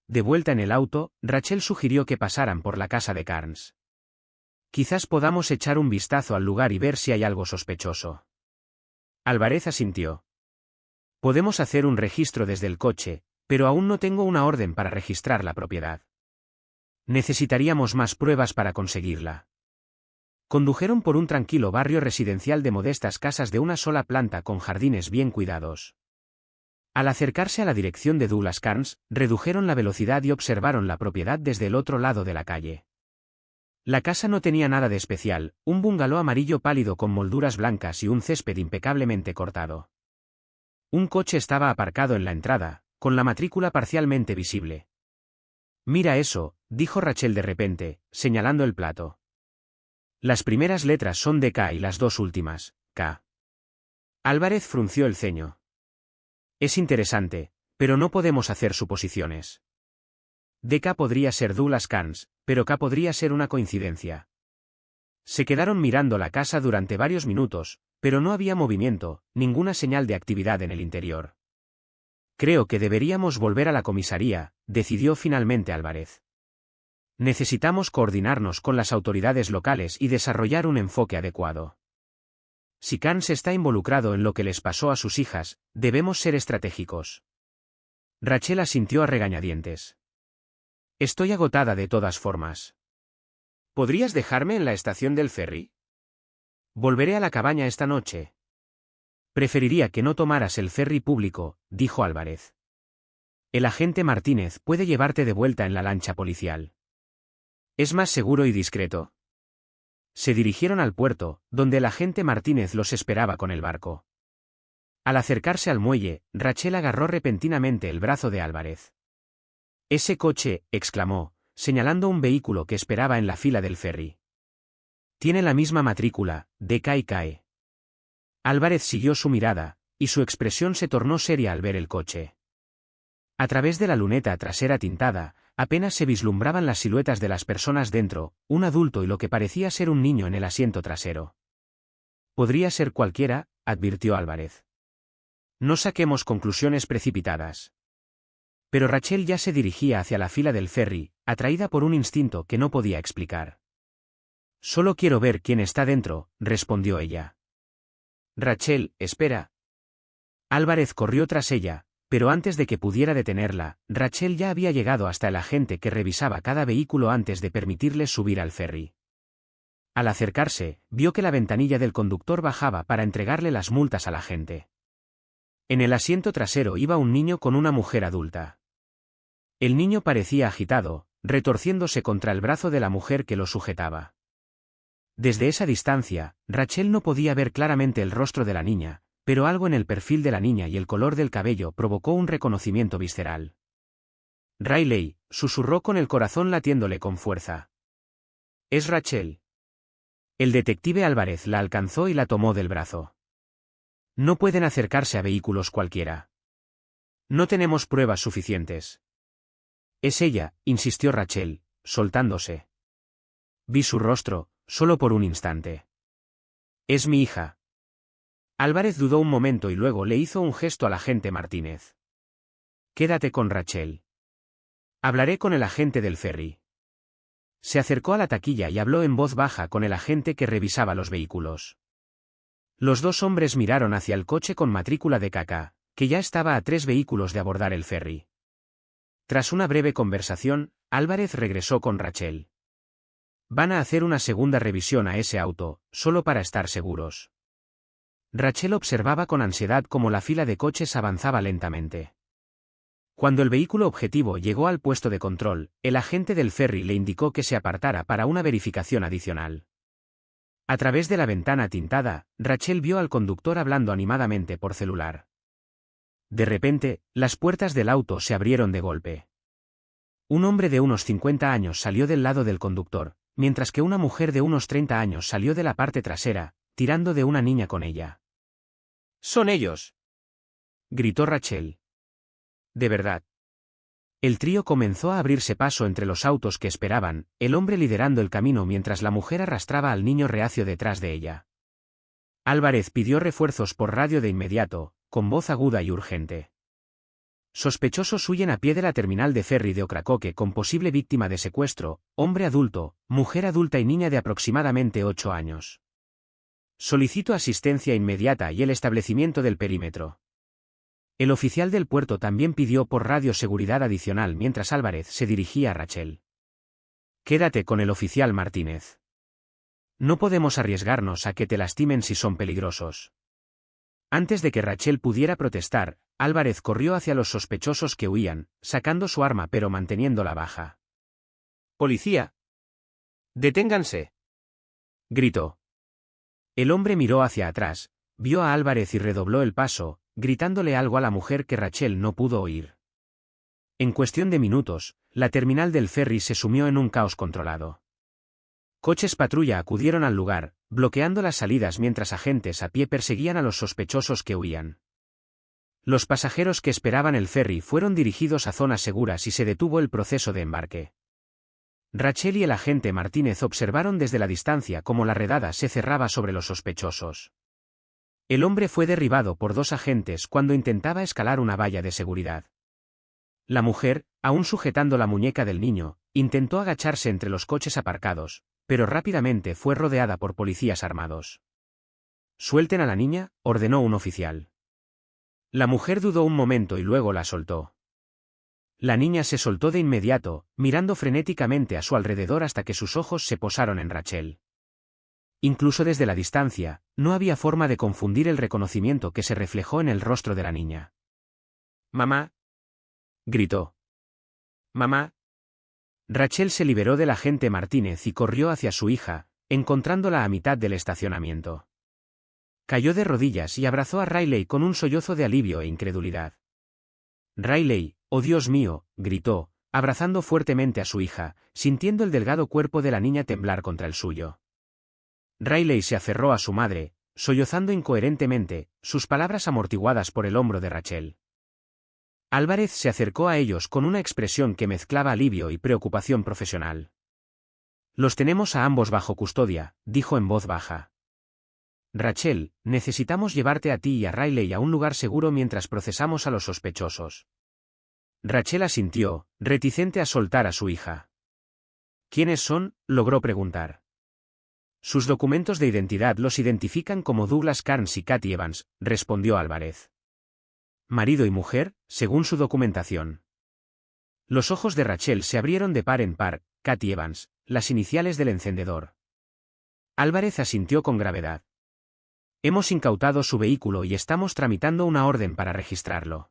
De vuelta en el auto, Rachel sugirió que pasaran por la casa de Carnes. Quizás podamos echar un vistazo al lugar y ver si hay algo sospechoso. Álvarez asintió. Podemos hacer un registro desde el coche, pero aún no tengo una orden para registrar la propiedad. Necesitaríamos más pruebas para conseguirla. Condujeron por un tranquilo barrio residencial de modestas casas de una sola planta con jardines bien cuidados. Al acercarse a la dirección de Douglas Carnes, redujeron la velocidad y observaron la propiedad desde el otro lado de la calle. La casa no tenía nada de especial, un bungalow amarillo pálido con molduras blancas y un césped impecablemente cortado. Un coche estaba aparcado en la entrada, con la matrícula parcialmente visible. Mira eso, dijo Rachel de repente, señalando el plato. Las primeras letras son de K y las dos últimas, K. Álvarez frunció el ceño. Es interesante, pero no podemos hacer suposiciones. DK podría ser Douglas Carnes, pero K podría ser una coincidencia. Se quedaron mirando la casa durante varios minutos, pero no había movimiento, ninguna señal de actividad en el interior. Creo que deberíamos volver a la comisaría, decidió finalmente Álvarez. Necesitamos coordinarnos con las autoridades locales y desarrollar un enfoque adecuado. Si Carnes está involucrado en lo que les pasó a sus hijas, debemos ser estratégicos. Rachel asintió a regañadientes. Estoy agotada de todas formas. ¿Podrías dejarme en la estación del ferry? Volveré a la cabaña esta noche. Preferiría que no tomaras el ferry público, dijo Álvarez. El agente Martínez puede llevarte de vuelta en la lancha policial. ¿Es más seguro y discreto? Se dirigieron al puerto, donde el agente Martínez los esperaba con el barco. Al acercarse al muelle, Rachel agarró repentinamente el brazo de Álvarez. «Ese coche», exclamó, señalando un vehículo que esperaba en la fila del ferry. «Tiene la misma matrícula, DK y KE». Álvarez siguió su mirada, y su expresión se tornó seria al ver el coche. A través de la luneta trasera tintada, apenas se vislumbraban las siluetas de las personas dentro, un adulto y lo que parecía ser un niño en el asiento trasero. «Podría ser cualquiera», advirtió Álvarez. «No saquemos conclusiones precipitadas». Pero Rachel ya se dirigía hacia la fila del ferry, atraída por un instinto que no podía explicar. «Solo quiero ver quién está dentro», respondió ella. «Rachel, espera». Álvarez corrió tras ella, pero antes de que pudiera detenerla, Rachel ya había llegado hasta el agente que revisaba cada vehículo antes de permitirles subir al ferry. Al acercarse, vio que la ventanilla del conductor bajaba para entregarle las multas al agente. En el asiento trasero iba un niño con una mujer adulta. El niño parecía agitado, retorciéndose contra el brazo de la mujer que lo sujetaba. Desde esa distancia, Rachel no podía ver claramente el rostro de la niña, pero algo en el perfil de la niña y el color del cabello provocó un reconocimiento visceral. «Riley», susurró con el corazón latiéndole con fuerza. «Es Rachel». El detective Álvarez la alcanzó y la tomó del brazo. «No pueden acercarse a vehículos cualquiera. No tenemos pruebas suficientes». «Es ella», insistió Rachel, soltándose. «Vi su rostro, solo por un instante». «Es mi hija». Álvarez dudó un momento y luego le hizo un gesto al agente Martínez. «Quédate con Rachel. Hablaré con el agente del ferry». Se acercó a la taquilla y habló en voz baja con el agente que revisaba los vehículos. Los dos hombres miraron hacia el coche con matrícula de KK, que ya estaba a 3 vehículos de abordar el ferry. Tras una breve conversación, Álvarez regresó con Rachel. «Van a hacer una segunda revisión a ese auto, solo para estar seguros». Rachel observaba con ansiedad cómo la fila de coches avanzaba lentamente. Cuando el vehículo objetivo llegó al puesto de control, el agente del ferry le indicó que se apartara para una verificación adicional. A través de la ventana tintada, Rachel vio al conductor hablando animadamente por celular. De repente, las puertas del auto se abrieron de golpe. Un hombre de unos 50 años salió del lado del conductor, mientras que una mujer de unos 30 años salió de la parte trasera, tirando de una niña con ella. «¡Son ellos!», gritó Rachel. «¿De verdad?». El trío comenzó a abrirse paso entre los autos que esperaban, el hombre liderando el camino mientras la mujer arrastraba al niño reacio detrás de ella. Álvarez pidió refuerzos por radio de inmediato, con voz aguda y urgente. Sospechosos huyen a pie de la terminal de ferry de Ocracoke con posible víctima de secuestro, hombre adulto, mujer adulta y niña de aproximadamente 8 años. Solicito asistencia inmediata y el establecimiento del perímetro. El oficial del puerto también pidió por radio seguridad adicional mientras Álvarez se dirigía a Rachel. «Quédate con el oficial Martínez. No podemos arriesgarnos a que te lastimen si son peligrosos». Antes de que Rachel pudiera protestar, Álvarez corrió hacia los sospechosos que huían, sacando su arma pero manteniéndola baja. «¡Policía! ¡Deténganse!», gritó. El hombre miró hacia atrás, vio a Álvarez y redobló el paso, gritándole algo a la mujer que Rachel no pudo oír. En cuestión de minutos, la terminal del ferry se sumió en un caos controlado. Coches patrulla acudieron al lugar, bloqueando las salidas mientras agentes a pie perseguían a los sospechosos que huían. Los pasajeros que esperaban el ferry fueron dirigidos a zonas seguras y se detuvo el proceso de embarque. Rachel y el agente Martínez observaron desde la distancia cómo la redada se cerraba sobre los sospechosos. El hombre fue derribado por 2 agentes cuando intentaba escalar una valla de seguridad. La mujer, aún sujetando la muñeca del niño, intentó agacharse entre los coches aparcados, pero rápidamente fue rodeada por policías armados. «Suelten a la niña», ordenó un oficial. La mujer dudó un momento y luego la soltó. La niña se soltó de inmediato, mirando frenéticamente a su alrededor hasta que sus ojos se posaron en Rachel. Incluso desde la distancia, no había forma de confundir el reconocimiento que se reflejó en el rostro de la niña. «¡Mamá!», gritó. «¡Mamá!». Rachel se liberó del agente Martínez y corrió hacia su hija, encontrándola a mitad del estacionamiento. Cayó de rodillas y abrazó a Riley con un sollozo de alivio e incredulidad. «Riley, oh Dios mío», gritó, abrazando fuertemente a su hija, sintiendo el delgado cuerpo de la niña temblar contra el suyo. Riley se aferró a su madre, sollozando incoherentemente, sus palabras amortiguadas por el hombro de Rachel. Álvarez se acercó a ellos con una expresión que mezclaba alivio y preocupación profesional. «Los tenemos a ambos bajo custodia», dijo en voz baja. «Rachel, necesitamos llevarte a ti y a Riley a un lugar seguro mientras procesamos a los sospechosos». Rachel asintió, reticente a soltar a su hija. «¿Quiénes son?», logró preguntar. «Sus documentos de identidad los identifican como Douglas Carnes y Katy Evans», respondió Álvarez. «Marido y mujer, según su documentación». Los ojos de Rachel se abrieron de par en par. «Katy Evans», las iniciales del encendedor. Álvarez asintió con gravedad. «Hemos incautado su vehículo y estamos tramitando una orden para registrarlo».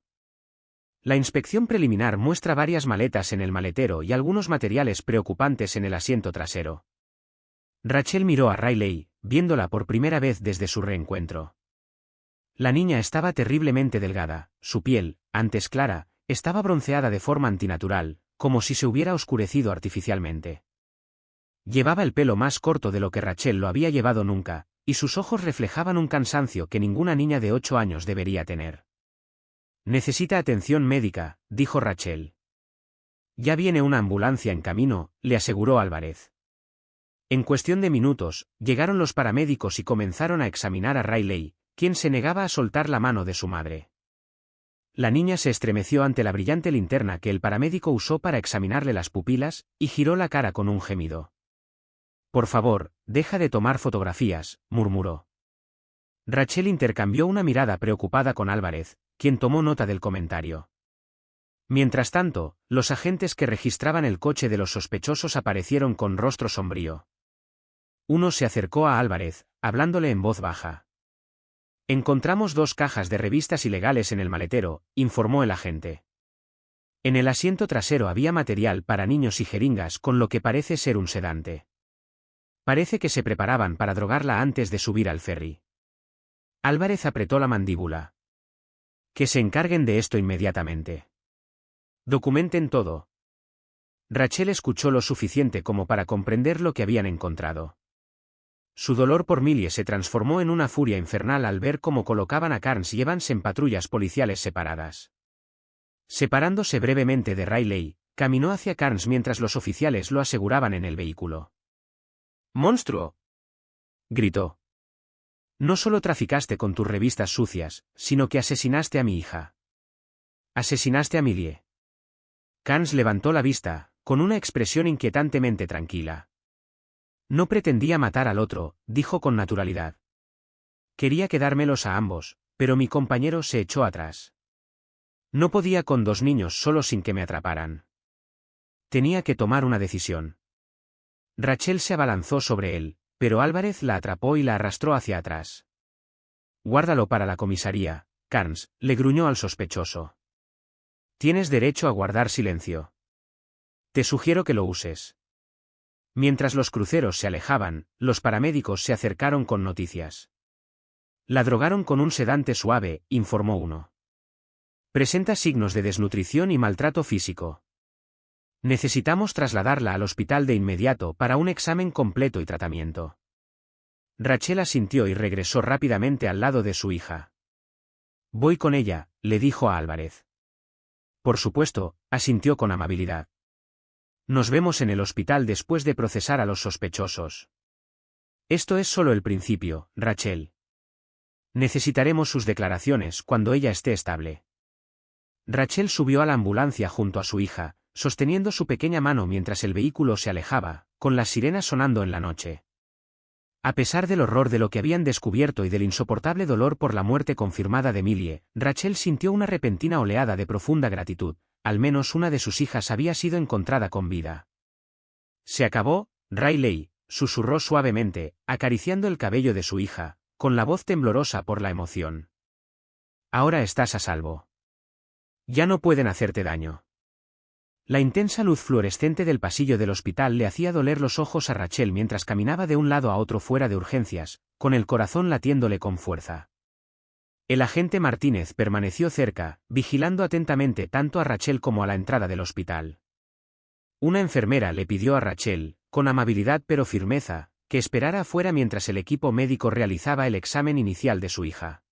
La inspección preliminar muestra varias maletas en el maletero y algunos materiales preocupantes en el asiento trasero. Rachel miró a Riley, viéndola por primera vez desde su reencuentro. La niña estaba terriblemente delgada, su piel, antes clara, estaba bronceada de forma antinatural, como si se hubiera oscurecido artificialmente. Llevaba el pelo más corto de lo que Rachel lo había llevado nunca, y sus ojos reflejaban un cansancio que ninguna niña de 8 años debería tener. Necesita atención médica, dijo Rachel. Ya viene una ambulancia en camino, le aseguró Álvarez. En cuestión de minutos, llegaron los paramédicos y comenzaron a examinar a Riley, quien se negaba a soltar la mano de su madre. La niña se estremeció ante la brillante linterna que el paramédico usó para examinarle las pupilas, y giró la cara con un gemido. Por favor, deja de tomar fotografías, murmuró. Rachel intercambió una mirada preocupada con Álvarez, quien tomó nota del comentario. Mientras tanto, los agentes que registraban el coche de los sospechosos aparecieron con rostro sombrío. Uno se acercó a Álvarez, hablándole en voz baja. Encontramos 2 cajas de revistas ilegales en el maletero, informó el agente. En el asiento trasero había material para niños y jeringas con lo que parece ser un sedante. Parece que se preparaban para drogarla antes de subir al ferry. Álvarez apretó la mandíbula. Que se encarguen de esto inmediatamente. Documenten todo. Rachel escuchó lo suficiente como para comprender lo que habían encontrado. Su dolor por Millie se transformó en una furia infernal al ver cómo colocaban a Carnes y Evans en patrullas policiales separadas. Separándose brevemente de Riley, caminó hacia Carnes mientras los oficiales lo aseguraban en el vehículo. ¡Monstruo!, gritó. No solo traficaste con tus revistas sucias, sino que asesinaste a mi hija. Asesinaste a Millie. Carnes levantó la vista, con una expresión inquietantemente tranquila. No pretendía matar al otro, dijo con naturalidad. Quería quedármelos a ambos, pero mi compañero se echó atrás. No podía con 2 niños solo sin que me atraparan. Tenía que tomar una decisión. Rachel se abalanzó sobre él, pero Álvarez la atrapó y la arrastró hacia atrás. Guárdalo para la comisaría, Carnes, le gruñó al sospechoso. Tienes derecho a guardar silencio. Te sugiero que lo uses. Mientras los cruceros se alejaban, los paramédicos se acercaron con noticias. La drogaron con un sedante suave, informó uno. Presenta signos de desnutrición y maltrato físico. Necesitamos trasladarla al hospital de inmediato para un examen completo y tratamiento. Rachel asintió y regresó rápidamente al lado de su hija. Voy con ella, le dijo a Álvarez. Por supuesto, asintió con amabilidad. Nos vemos en el hospital después de procesar a los sospechosos. Esto es solo el principio, Rachel. Necesitaremos sus declaraciones cuando ella esté estable. Rachel subió a la ambulancia junto a su hija, sosteniendo su pequeña mano mientras el vehículo se alejaba, con las sirenas sonando en la noche. A pesar del horror de lo que habían descubierto y del insoportable dolor por la muerte confirmada de Millie, Rachel sintió una repentina oleada de profunda gratitud. Al menos una de sus hijas había sido encontrada con vida. Se acabó, Riley, susurró suavemente, acariciando el cabello de su hija, con la voz temblorosa por la emoción. Ahora estás a salvo. Ya no pueden hacerte daño. La intensa luz fluorescente del pasillo del hospital le hacía doler los ojos a Rachel mientras caminaba de un lado a otro fuera de urgencias, con el corazón latiéndole con fuerza. El agente Martínez permaneció cerca, vigilando atentamente tanto a Rachel como a la entrada del hospital. Una enfermera le pidió a Rachel, con amabilidad pero firmeza, que esperara afuera mientras el equipo médico realizaba el examen inicial de su hija.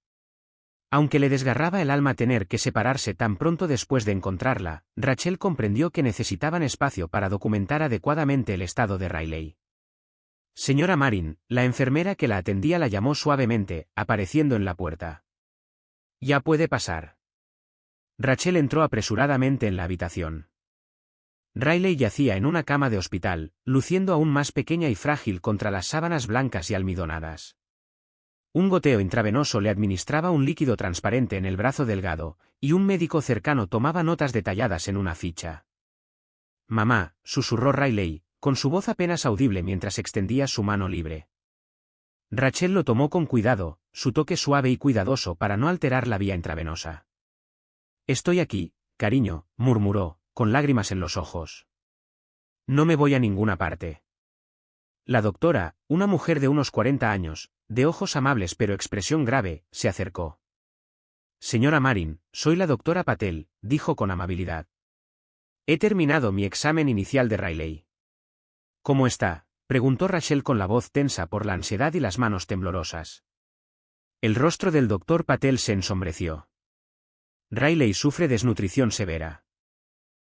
Aunque le desgarraba el alma tener que separarse tan pronto después de encontrarla, Rachel comprendió que necesitaban espacio para documentar adecuadamente el estado de Riley. Señora Marin, la enfermera que la atendía la llamó suavemente, apareciendo en la puerta. Ya puede pasar. Rachel entró apresuradamente en la habitación. Riley yacía en una cama de hospital, luciendo aún más pequeña y frágil contra las sábanas blancas y almidonadas. Un goteo intravenoso le administraba un líquido transparente en el brazo delgado, y un médico cercano tomaba notas detalladas en una ficha. Mamá, susurró Riley, con su voz apenas audible mientras extendía su mano libre. Rachel lo tomó con cuidado, su toque suave y cuidadoso para no alterar la vía intravenosa. Estoy aquí, cariño, murmuró, con lágrimas en los ojos. No me voy a ninguna parte. La doctora, una mujer de unos 40 años, de ojos amables pero expresión grave, se acercó. Señora Marin, soy la doctora Patel, dijo con amabilidad. He terminado mi examen inicial de Riley. ¿Cómo está?, preguntó Rachel con la voz tensa por la ansiedad y las manos temblorosas. El rostro del doctor Patel se ensombreció. Riley sufre desnutrición severa.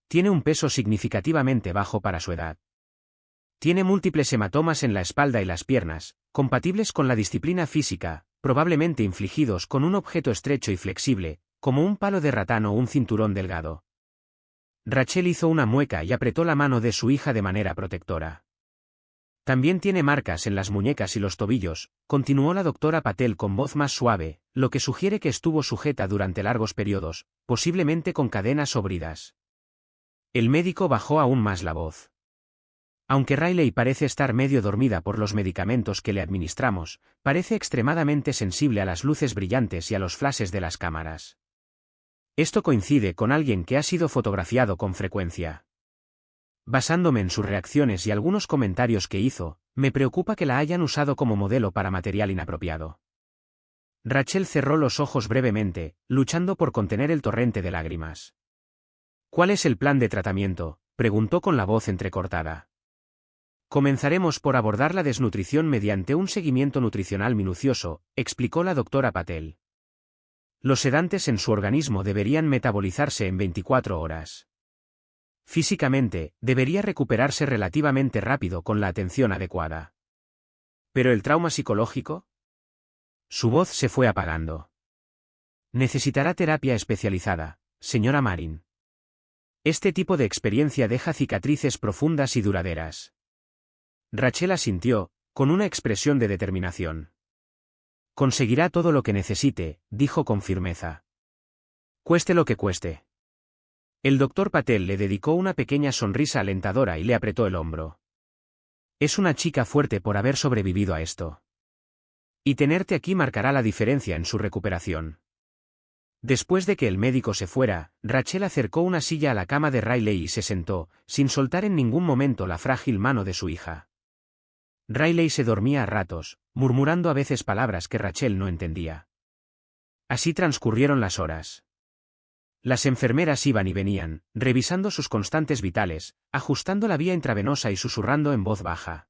Tiene un peso significativamente bajo para su edad. Tiene múltiples hematomas en la espalda y las piernas, compatibles con la disciplina física, probablemente infligidos con un objeto estrecho y flexible, como un palo de ratán o un cinturón delgado. Rachel hizo una mueca y apretó la mano de su hija de manera protectora. También tiene marcas en las muñecas y los tobillos, continuó la doctora Patel con voz más suave, lo que sugiere que estuvo sujeta durante largos periodos, posiblemente con cadenas o bridas. El médico bajó aún más la voz. Aunque Riley parece estar medio dormida por los medicamentos que le administramos, parece extremadamente sensible a las luces brillantes y a los flashes de las cámaras. Esto coincide con alguien que ha sido fotografiado con frecuencia. Basándome en sus reacciones y algunos comentarios que hizo, me preocupa que la hayan usado como modelo para material inapropiado. Rachel cerró los ojos brevemente, luchando por contener el torrente de lágrimas. ¿Cuál es el plan de tratamiento?, preguntó con la voz entrecortada. Comenzaremos por abordar la desnutrición mediante un seguimiento nutricional minucioso, explicó la doctora Patel. Los sedantes en su organismo deberían metabolizarse en 24 horas. Físicamente, debería recuperarse relativamente rápido con la atención adecuada. ¿Pero el trauma psicológico? Su voz se fue apagando. Necesitará terapia especializada, señora Marin. Este tipo de experiencia deja cicatrices profundas y duraderas. Rachel asintió, con una expresión de determinación. Conseguirá todo lo que necesite, dijo con firmeza. Cueste lo que cueste. El doctor Patel le dedicó una pequeña sonrisa alentadora y le apretó el hombro. Es una chica fuerte por haber sobrevivido a esto. Y tenerte aquí marcará la diferencia en su recuperación. Después de que el médico se fuera, Rachel acercó una silla a la cama de Riley y se sentó, sin soltar en ningún momento la frágil mano de su hija. Riley se dormía a ratos, murmurando a veces palabras que Rachel no entendía. Así transcurrieron las horas. Las enfermeras iban y venían, revisando sus constantes vitales, ajustando la vía intravenosa y susurrando en voz baja.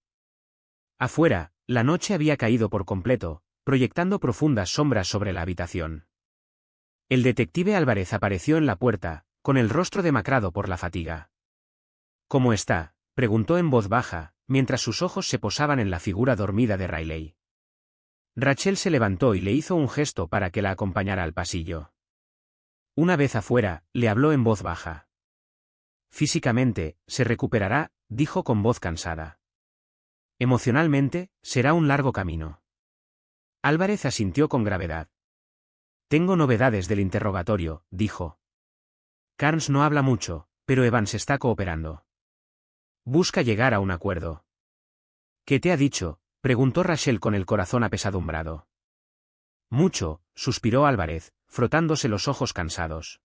Afuera, la noche había caído por completo, proyectando profundas sombras sobre la habitación. El detective Álvarez apareció en la puerta, con el rostro demacrado por la fatiga. ¿Cómo está?, preguntó en voz baja, mientras sus ojos se posaban en la figura dormida de Riley. Rachel se levantó y le hizo un gesto para que la acompañara al pasillo. Una vez afuera, le habló en voz baja. Físicamente, se recuperará, dijo con voz cansada. Emocionalmente, será un largo camino. Álvarez asintió con gravedad. Tengo novedades del interrogatorio, dijo. Carnes no habla mucho, pero Evans está cooperando. Busca llegar a un acuerdo. ¿Qué te ha dicho?, preguntó Rachel con el corazón apesadumbrado. Mucho, suspiró Álvarez, frotándose los ojos cansados.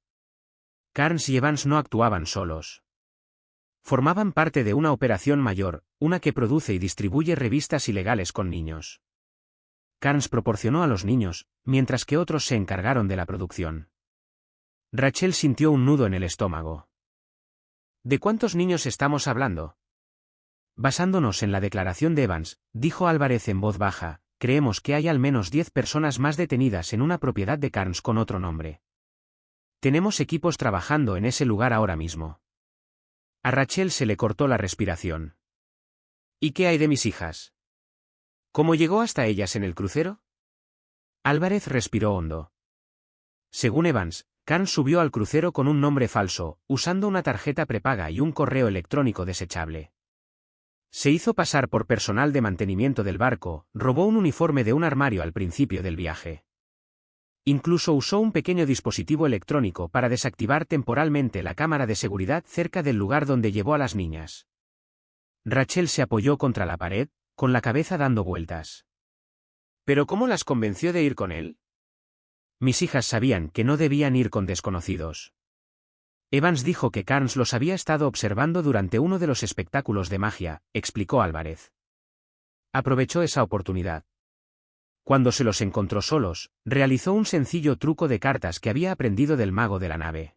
Carnes y Evans no actuaban solos. Formaban parte de una operación mayor, una que produce y distribuye revistas ilegales con niños. Carnes proporcionó a los niños, mientras que otros se encargaron de la producción. Rachel sintió un nudo en el estómago. ¿De cuántos niños estamos hablando? Basándonos en la declaración de Evans, dijo Álvarez en voz baja, creemos que hay al menos 10 personas más detenidas en una propiedad de Carnes con otro nombre. Tenemos equipos trabajando en ese lugar ahora mismo. A Rachel se le cortó la respiración. ¿Y qué hay de mis hijas? ¿Cómo llegó hasta ellas en el crucero? Álvarez respiró hondo. Según Evans, Carnes subió al crucero con un nombre falso, usando una tarjeta prepaga y un correo electrónico desechable. Se hizo pasar por personal de mantenimiento del barco, robó un uniforme de un armario al principio del viaje. Incluso usó un pequeño dispositivo electrónico para desactivar temporalmente la cámara de seguridad cerca del lugar donde llevó a las niñas. Rachel se apoyó contra la pared, con la cabeza dando vueltas. ¿Pero cómo las convenció de ir con él? Mis hijas sabían que no debían ir con desconocidos. Evans dijo que Carnes los había estado observando durante uno de los espectáculos de magia, explicó Álvarez. Aprovechó esa oportunidad. Cuando se los encontró solos, realizó un sencillo truco de cartas que había aprendido del mago de la nave.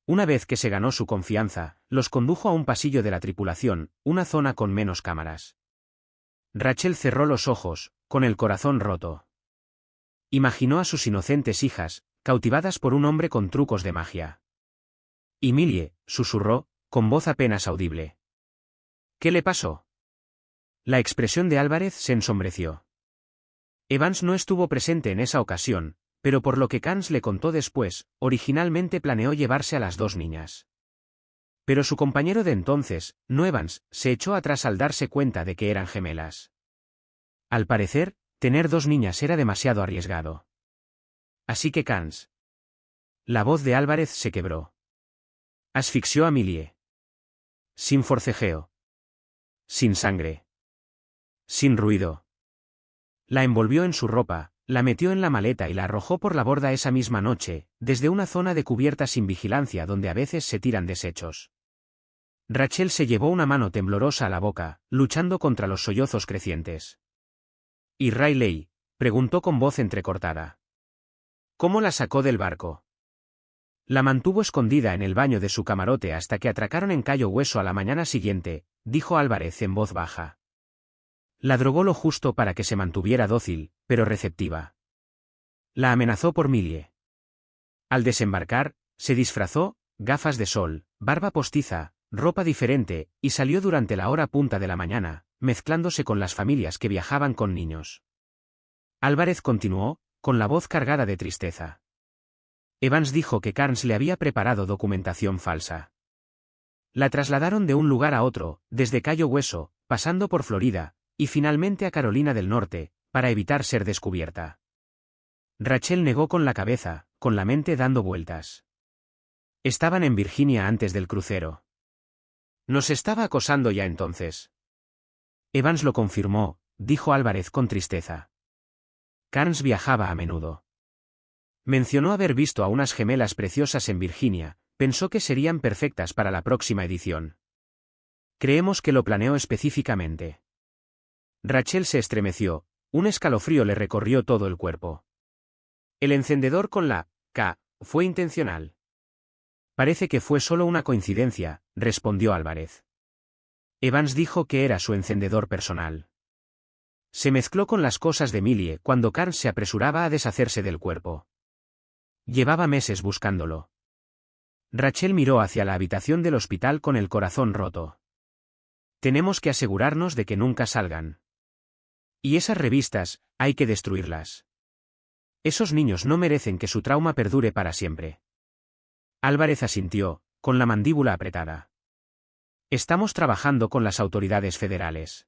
Una vez que se ganó su confianza, los condujo a un pasillo de la tripulación, una zona con menos cámaras. Rachel cerró los ojos, con el corazón roto. Imaginó a sus inocentes hijas, cautivadas por un hombre con trucos de magia. Y Millie, susurró, con voz apenas audible. ¿Qué le pasó? La expresión de Álvarez se ensombreció. Evans no estuvo presente en esa ocasión, pero por lo que Carnes le contó después, originalmente planeó llevarse a las dos niñas. Pero su compañero de entonces, no Evans, se echó atrás al darse cuenta de que eran gemelas. Al parecer, tener dos niñas era demasiado arriesgado. Así que Carnes. La voz de Álvarez se quebró. Asfixió a Millie. Sin forcejeo. Sin sangre. Sin ruido. La envolvió en su ropa, la metió en la maleta y la arrojó por la borda esa misma noche, desde una zona de cubierta sin vigilancia donde a veces se tiran desechos. Rachel se llevó una mano temblorosa a la boca, luchando contra los sollozos crecientes. ¿Y Riley?, preguntó con voz entrecortada. ¿Cómo la sacó del barco? La mantuvo escondida en el baño de su camarote hasta que atracaron en Cayo Hueso a la mañana siguiente, dijo Álvarez en voz baja. La drogó lo justo para que se mantuviera dócil, pero receptiva. La amenazó por Millie. Al desembarcar, se disfrazó, gafas de sol, barba postiza, ropa diferente, y salió durante la hora punta de la mañana, mezclándose con las familias que viajaban con niños. Álvarez continuó, con la voz cargada de tristeza. Evans dijo que Carnes le había preparado documentación falsa. La trasladaron de un lugar a otro, desde Cayo Hueso, pasando por Florida, y finalmente a Carolina del Norte, para evitar ser descubierta. Rachel negó con la cabeza, con la mente dando vueltas. Estaban en Virginia antes del crucero. ¿Nos estaba acosando ya entonces? Evans lo confirmó, dijo Álvarez con tristeza. Carnes viajaba a menudo. Mencionó haber visto a unas gemelas preciosas en Virginia, pensó que serían perfectas para la próxima edición. Creemos que lo planeó específicamente. Rachel se estremeció, un escalofrío le recorrió todo el cuerpo. El encendedor con la K fue intencional. Parece que fue solo una coincidencia, respondió Álvarez. Evans dijo que era su encendedor personal. Se mezcló con las cosas de Millie cuando Carnes se apresuraba a deshacerse del cuerpo. Llevaba meses buscándolo. Rachel miró hacia la habitación del hospital con el corazón roto. Tenemos que asegurarnos de que nunca salgan. Y esas revistas, hay que destruirlas. Esos niños no merecen que su trauma perdure para siempre. Álvarez asintió, con la mandíbula apretada. Estamos trabajando con las autoridades federales.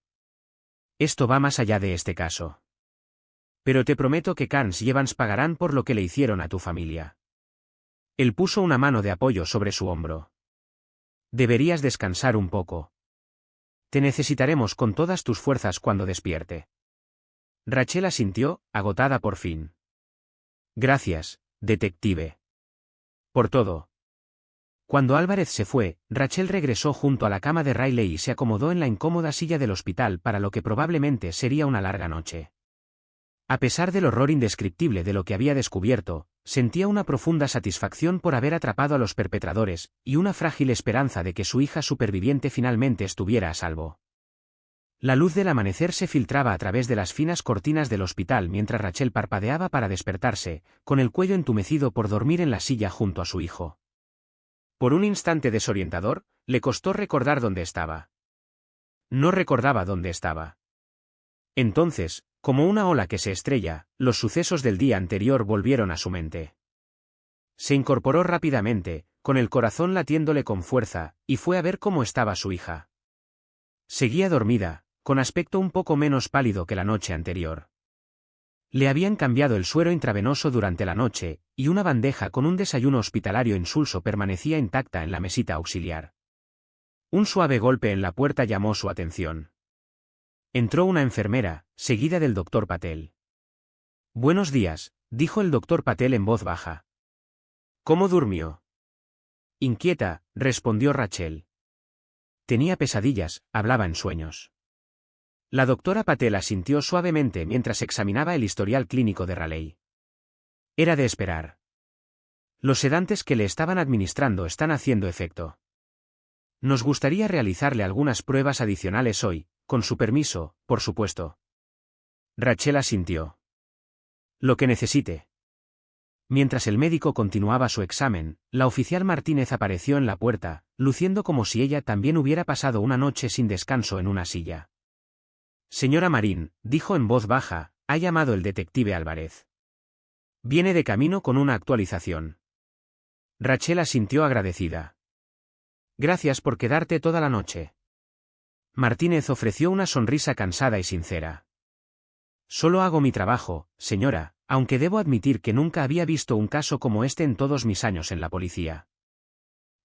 Esto va más allá de este caso. Pero te prometo que Carnes y Evans pagarán por lo que le hicieron a tu familia. Él puso una mano de apoyo sobre su hombro. Deberías descansar un poco. Te necesitaremos con todas tus fuerzas cuando despierte. Rachel asintió, agotada por fin. Gracias, detective. Por todo. Cuando Álvarez se fue, Rachel regresó junto a la cama de Riley y se acomodó en la incómoda silla del hospital para lo que probablemente sería una larga noche. A pesar del horror indescriptible de lo que había descubierto, sentía una profunda satisfacción por haber atrapado a los perpetradores, y una frágil esperanza de que su hija superviviente finalmente estuviera a salvo. La luz del amanecer se filtraba a través de las finas cortinas del hospital mientras Rachel parpadeaba para despertarse, con el cuello entumecido por dormir en la silla junto a su hijo. Por un instante desorientador, le costó recordar dónde estaba. No recordaba dónde estaba. Entonces, como una ola que se estrella, los sucesos del día anterior volvieron a su mente. Se incorporó rápidamente, con el corazón latiéndole con fuerza, y fue a ver cómo estaba su hija. Seguía dormida, con aspecto un poco menos pálido que la noche anterior. Le habían cambiado el suero intravenoso durante la noche, y una bandeja con un desayuno hospitalario insulso permanecía intacta en la mesita auxiliar. Un suave golpe en la puerta llamó su atención. Entró una enfermera, seguida del doctor Patel. Buenos días, dijo el doctor Patel en voz baja. ¿Cómo durmió? Inquieta, respondió Rachel. Tenía pesadillas, hablaba en sueños. La doctora Patel asintió suavemente mientras examinaba el historial clínico de Raleigh. Era de esperar. Los sedantes que le estaban administrando están haciendo efecto. Nos gustaría realizarle algunas pruebas adicionales hoy, con su permiso, por supuesto. Rachel asintió. Lo que necesite. Mientras el médico continuaba su examen, la oficial Martínez apareció en la puerta, luciendo como si ella también hubiera pasado una noche sin descanso en una silla. Señora Marín, dijo en voz baja, ha llamado el detective Álvarez. Viene de camino con una actualización. Rachel asintió agradecida. Gracias por quedarte toda la noche. Martínez ofreció una sonrisa cansada y sincera. Solo hago mi trabajo, señora, aunque debo admitir que nunca había visto un caso como este en todos mis años en la policía.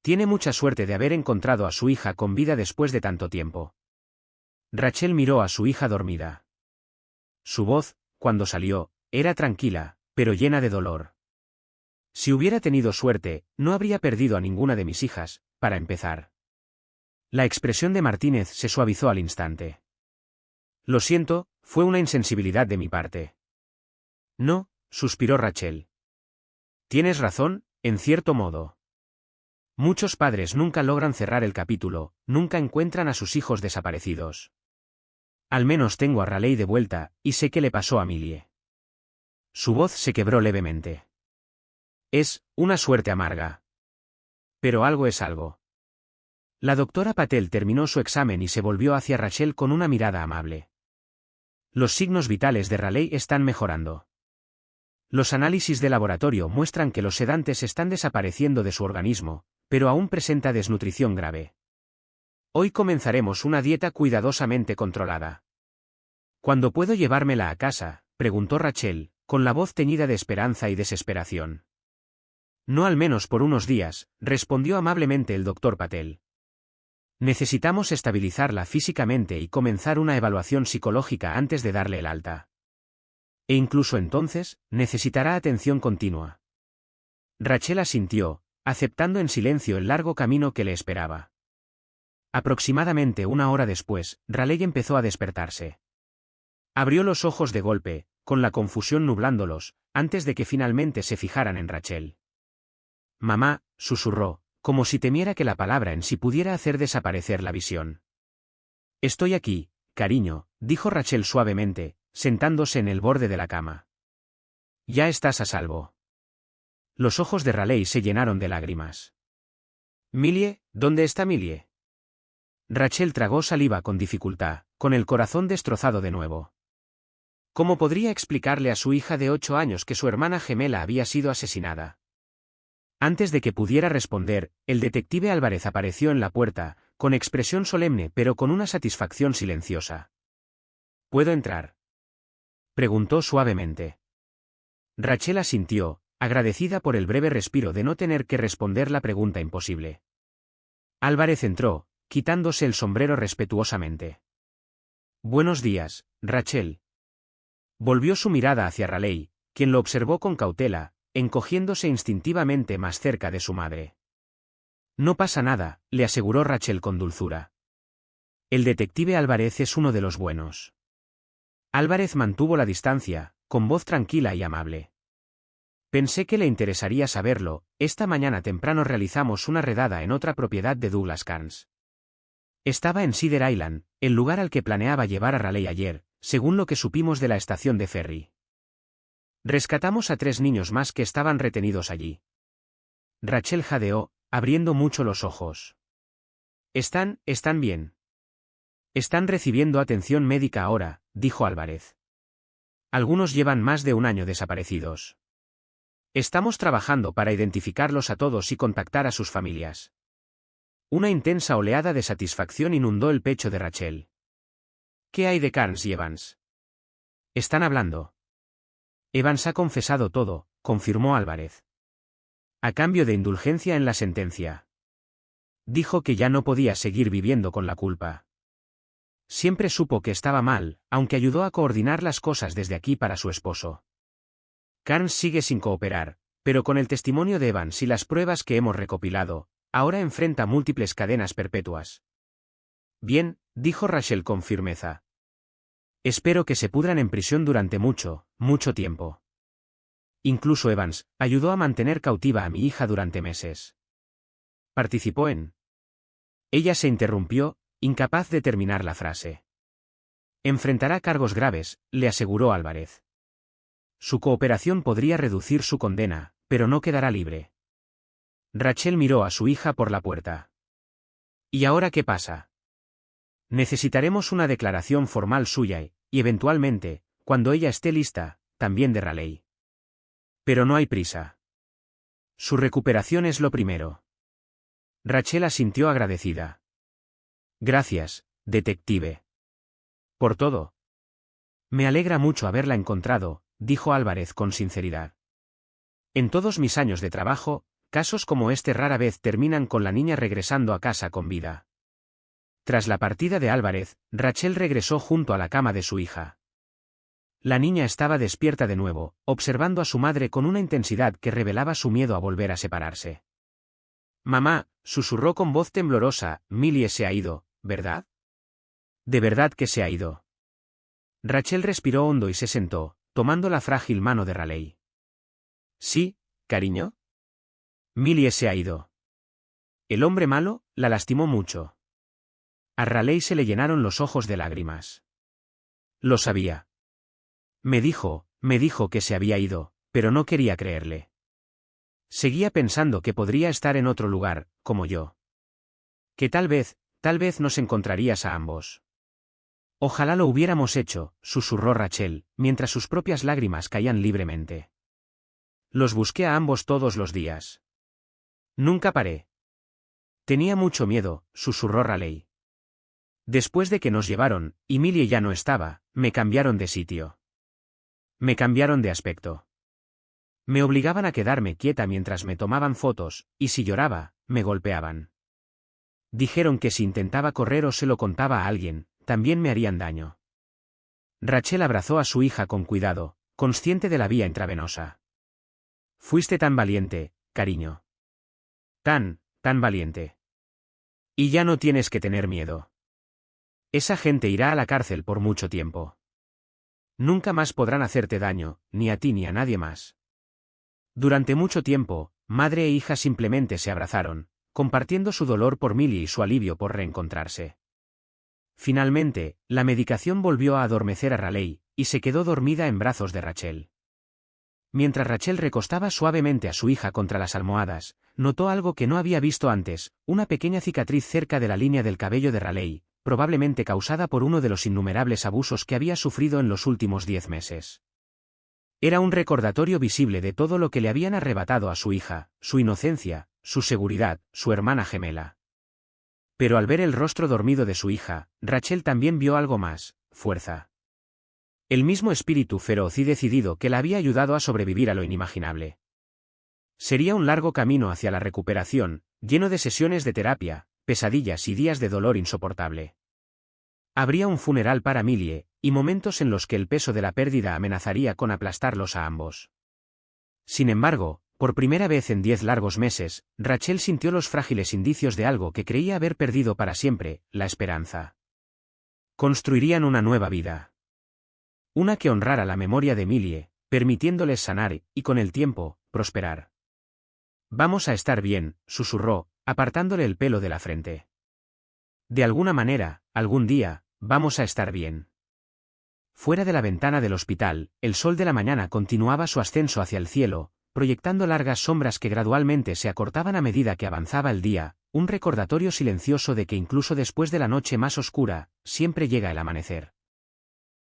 Tiene mucha suerte de haber encontrado a su hija con vida después de tanto tiempo. Rachel miró a su hija dormida. Su voz, cuando salió, era tranquila, pero llena de dolor. Si hubiera tenido suerte, no habría perdido a ninguna de mis hijas, para empezar. La expresión de Martínez se suavizó al instante. Lo siento, fue una insensibilidad de mi parte. No, suspiró Rachel. Tienes razón, en cierto modo. Muchos padres nunca logran cerrar el capítulo, nunca encuentran a sus hijos desaparecidos. Al menos tengo a Raleigh de vuelta, y sé qué le pasó a Millie. Su voz se quebró levemente. Es una suerte amarga. Pero algo es algo. La doctora Patel terminó su examen y se volvió hacia Rachel con una mirada amable. Los signos vitales de Raleigh están mejorando. Los análisis de laboratorio muestran que los sedantes están desapareciendo de su organismo, pero aún presenta desnutrición grave. Hoy comenzaremos una dieta cuidadosamente controlada. ¿Cuándo puedo llevármela a casa?, preguntó Rachel, con la voz teñida de esperanza y desesperación. No al menos por unos días, respondió amablemente el doctor Patel. Necesitamos estabilizarla físicamente y comenzar una evaluación psicológica antes de darle el alta. E incluso entonces, necesitará atención continua. Rachel asintió, aceptando en silencio el largo camino que le esperaba. Aproximadamente una hora después, Raleigh empezó a despertarse. Abrió los ojos de golpe, con la confusión nublándolos, antes de que finalmente se fijaran en Rachel. Mamá, susurró, como si temiera que la palabra en sí pudiera hacer desaparecer la visión. Estoy aquí, cariño, dijo Rachel suavemente, sentándose en el borde de la cama. Ya estás a salvo. Los ojos de Raleigh se llenaron de lágrimas. Millie, ¿dónde está Millie? Rachel tragó saliva con dificultad, con el corazón destrozado de nuevo. ¿Cómo podría explicarle a su hija de 8 años que su hermana gemela había sido asesinada? Antes de que pudiera responder, el detective Álvarez apareció en la puerta, con expresión solemne pero con una satisfacción silenciosa. ¿Puedo entrar?, preguntó suavemente. Rachel asintió, agradecida por el breve respiro de no tener que responder la pregunta imposible. Álvarez entró, quitándose el sombrero respetuosamente. Buenos días, Rachel. Volvió su mirada hacia Raleigh, quien lo observó con cautela, encogiéndose instintivamente más cerca de su madre. No pasa nada, le aseguró Rachel con dulzura. El detective Álvarez es uno de los buenos. Álvarez mantuvo la distancia, con voz tranquila y amable. Pensé que le interesaría saberlo, esta mañana temprano realizamos una redada en otra propiedad de Douglas Carnes. Estaba en Cedar Island, el lugar al que planeaba llevar a Raleigh ayer, según lo que supimos de la estación de ferry. Rescatamos a 3 niños más que estaban retenidos allí. Rachel jadeó, abriendo mucho los ojos. Están bien. Están recibiendo atención médica ahora, dijo Álvarez. Algunos llevan más de 1 año desaparecidos. Estamos trabajando para identificarlos a todos y contactar a sus familias. Una intensa oleada de satisfacción inundó el pecho de Rachel. ¿Qué hay de Carnes y Evans? Están hablando. Evans ha confesado todo, confirmó Álvarez. A cambio de indulgencia en la sentencia. Dijo que ya no podía seguir viviendo con la culpa. Siempre supo que estaba mal, aunque ayudó a coordinar las cosas desde aquí para su esposo. Carnes sigue sin cooperar, pero con el testimonio de Evans y las pruebas que hemos recopilado, ahora enfrenta múltiples cadenas perpetuas. Bien, dijo Rachel con firmeza. Espero que se pudran en prisión durante mucho, mucho tiempo. Incluso Evans ayudó a mantener cautiva a mi hija durante meses. Participó en... Ella se interrumpió, incapaz de terminar la frase. Enfrentará cargos graves, le aseguró Álvarez. Su cooperación podría reducir su condena, pero no quedará libre. Rachel miró a su hija por la puerta. ¿Y ahora qué pasa? Necesitaremos una declaración formal suya y eventualmente, cuando ella esté lista, también de Raleigh. Pero no hay prisa. Su recuperación es lo primero. Rachel asintió agradecida. Gracias, detective. Por todo. Me alegra mucho haberla encontrado, dijo Álvarez con sinceridad. En todos mis años de trabajo, casos como este rara vez terminan con la niña regresando a casa con vida. Tras la partida de Álvarez, Rachel regresó junto a la cama de su hija. La niña estaba despierta de nuevo, observando a su madre con una intensidad que revelaba su miedo a volver a separarse. Mamá, susurró con voz temblorosa, Millie se ha ido, ¿verdad? ¿De verdad que se ha ido? Rachel respiró hondo y se sentó, tomando la frágil mano de Raleigh. Sí, cariño. Millie se ha ido. El hombre malo la lastimó mucho. A Raleigh se le llenaron los ojos de lágrimas. Lo sabía. Me dijo que se había ido, pero no quería creerle. Seguía pensando que podría estar en otro lugar, como yo. Que tal vez nos encontrarías a ambos. Ojalá lo hubiéramos hecho, susurró Rachel, mientras sus propias lágrimas caían libremente. Los busqué a ambos todos los días. Nunca paré. Tenía mucho miedo, susurró Raleigh. Después de que nos llevaron, y Millie ya no estaba, me cambiaron de sitio. Me cambiaron de aspecto. Me obligaban a quedarme quieta mientras me tomaban fotos, y si lloraba, me golpeaban. Dijeron que si intentaba correr o se lo contaba a alguien, también me harían daño. Rachel abrazó a su hija con cuidado, consciente de la vía intravenosa. Fuiste tan valiente, cariño. Tan valiente. Y ya no tienes que tener miedo. Esa gente irá a la cárcel por mucho tiempo. Nunca más podrán hacerte daño, ni a ti ni a nadie más. Durante mucho tiempo, madre e hija simplemente se abrazaron, compartiendo su dolor por Millie y su alivio por reencontrarse. Finalmente, la medicación volvió a adormecer a Raleigh, y se quedó dormida en brazos de Rachel. Mientras Rachel recostaba suavemente a su hija contra las almohadas, notó algo que no había visto antes, una pequeña cicatriz cerca de la línea del cabello de Raleigh, probablemente causada por uno de los innumerables abusos que había sufrido en los últimos 10 meses. Era un recordatorio visible de todo lo que le habían arrebatado a su hija, su inocencia, su seguridad, su hermana gemela. Pero al ver el rostro dormido de su hija, Rachel también vio algo más, fuerza. El mismo espíritu feroz y decidido que la había ayudado a sobrevivir a lo inimaginable. Sería un largo camino hacia la recuperación, lleno de sesiones de terapia, pesadillas y días de dolor insoportable. Habría un funeral para Millie, y momentos en los que el peso de la pérdida amenazaría con aplastarlos a ambos. Sin embargo, por primera vez en 10 largos meses, Rachel sintió los frágiles indicios de algo que creía haber perdido para siempre, la esperanza. Construirían una nueva vida. Una que honrara la memoria de Millie, permitiéndoles sanar y, con el tiempo, prosperar. Vamos a estar bien, susurró, apartándole el pelo de la frente. De alguna manera, algún día, vamos a estar bien. Fuera de la ventana del hospital, el sol de la mañana continuaba su ascenso hacia el cielo, proyectando largas sombras que gradualmente se acortaban a medida que avanzaba el día, un recordatorio silencioso de que incluso después de la noche más oscura, siempre llega el amanecer.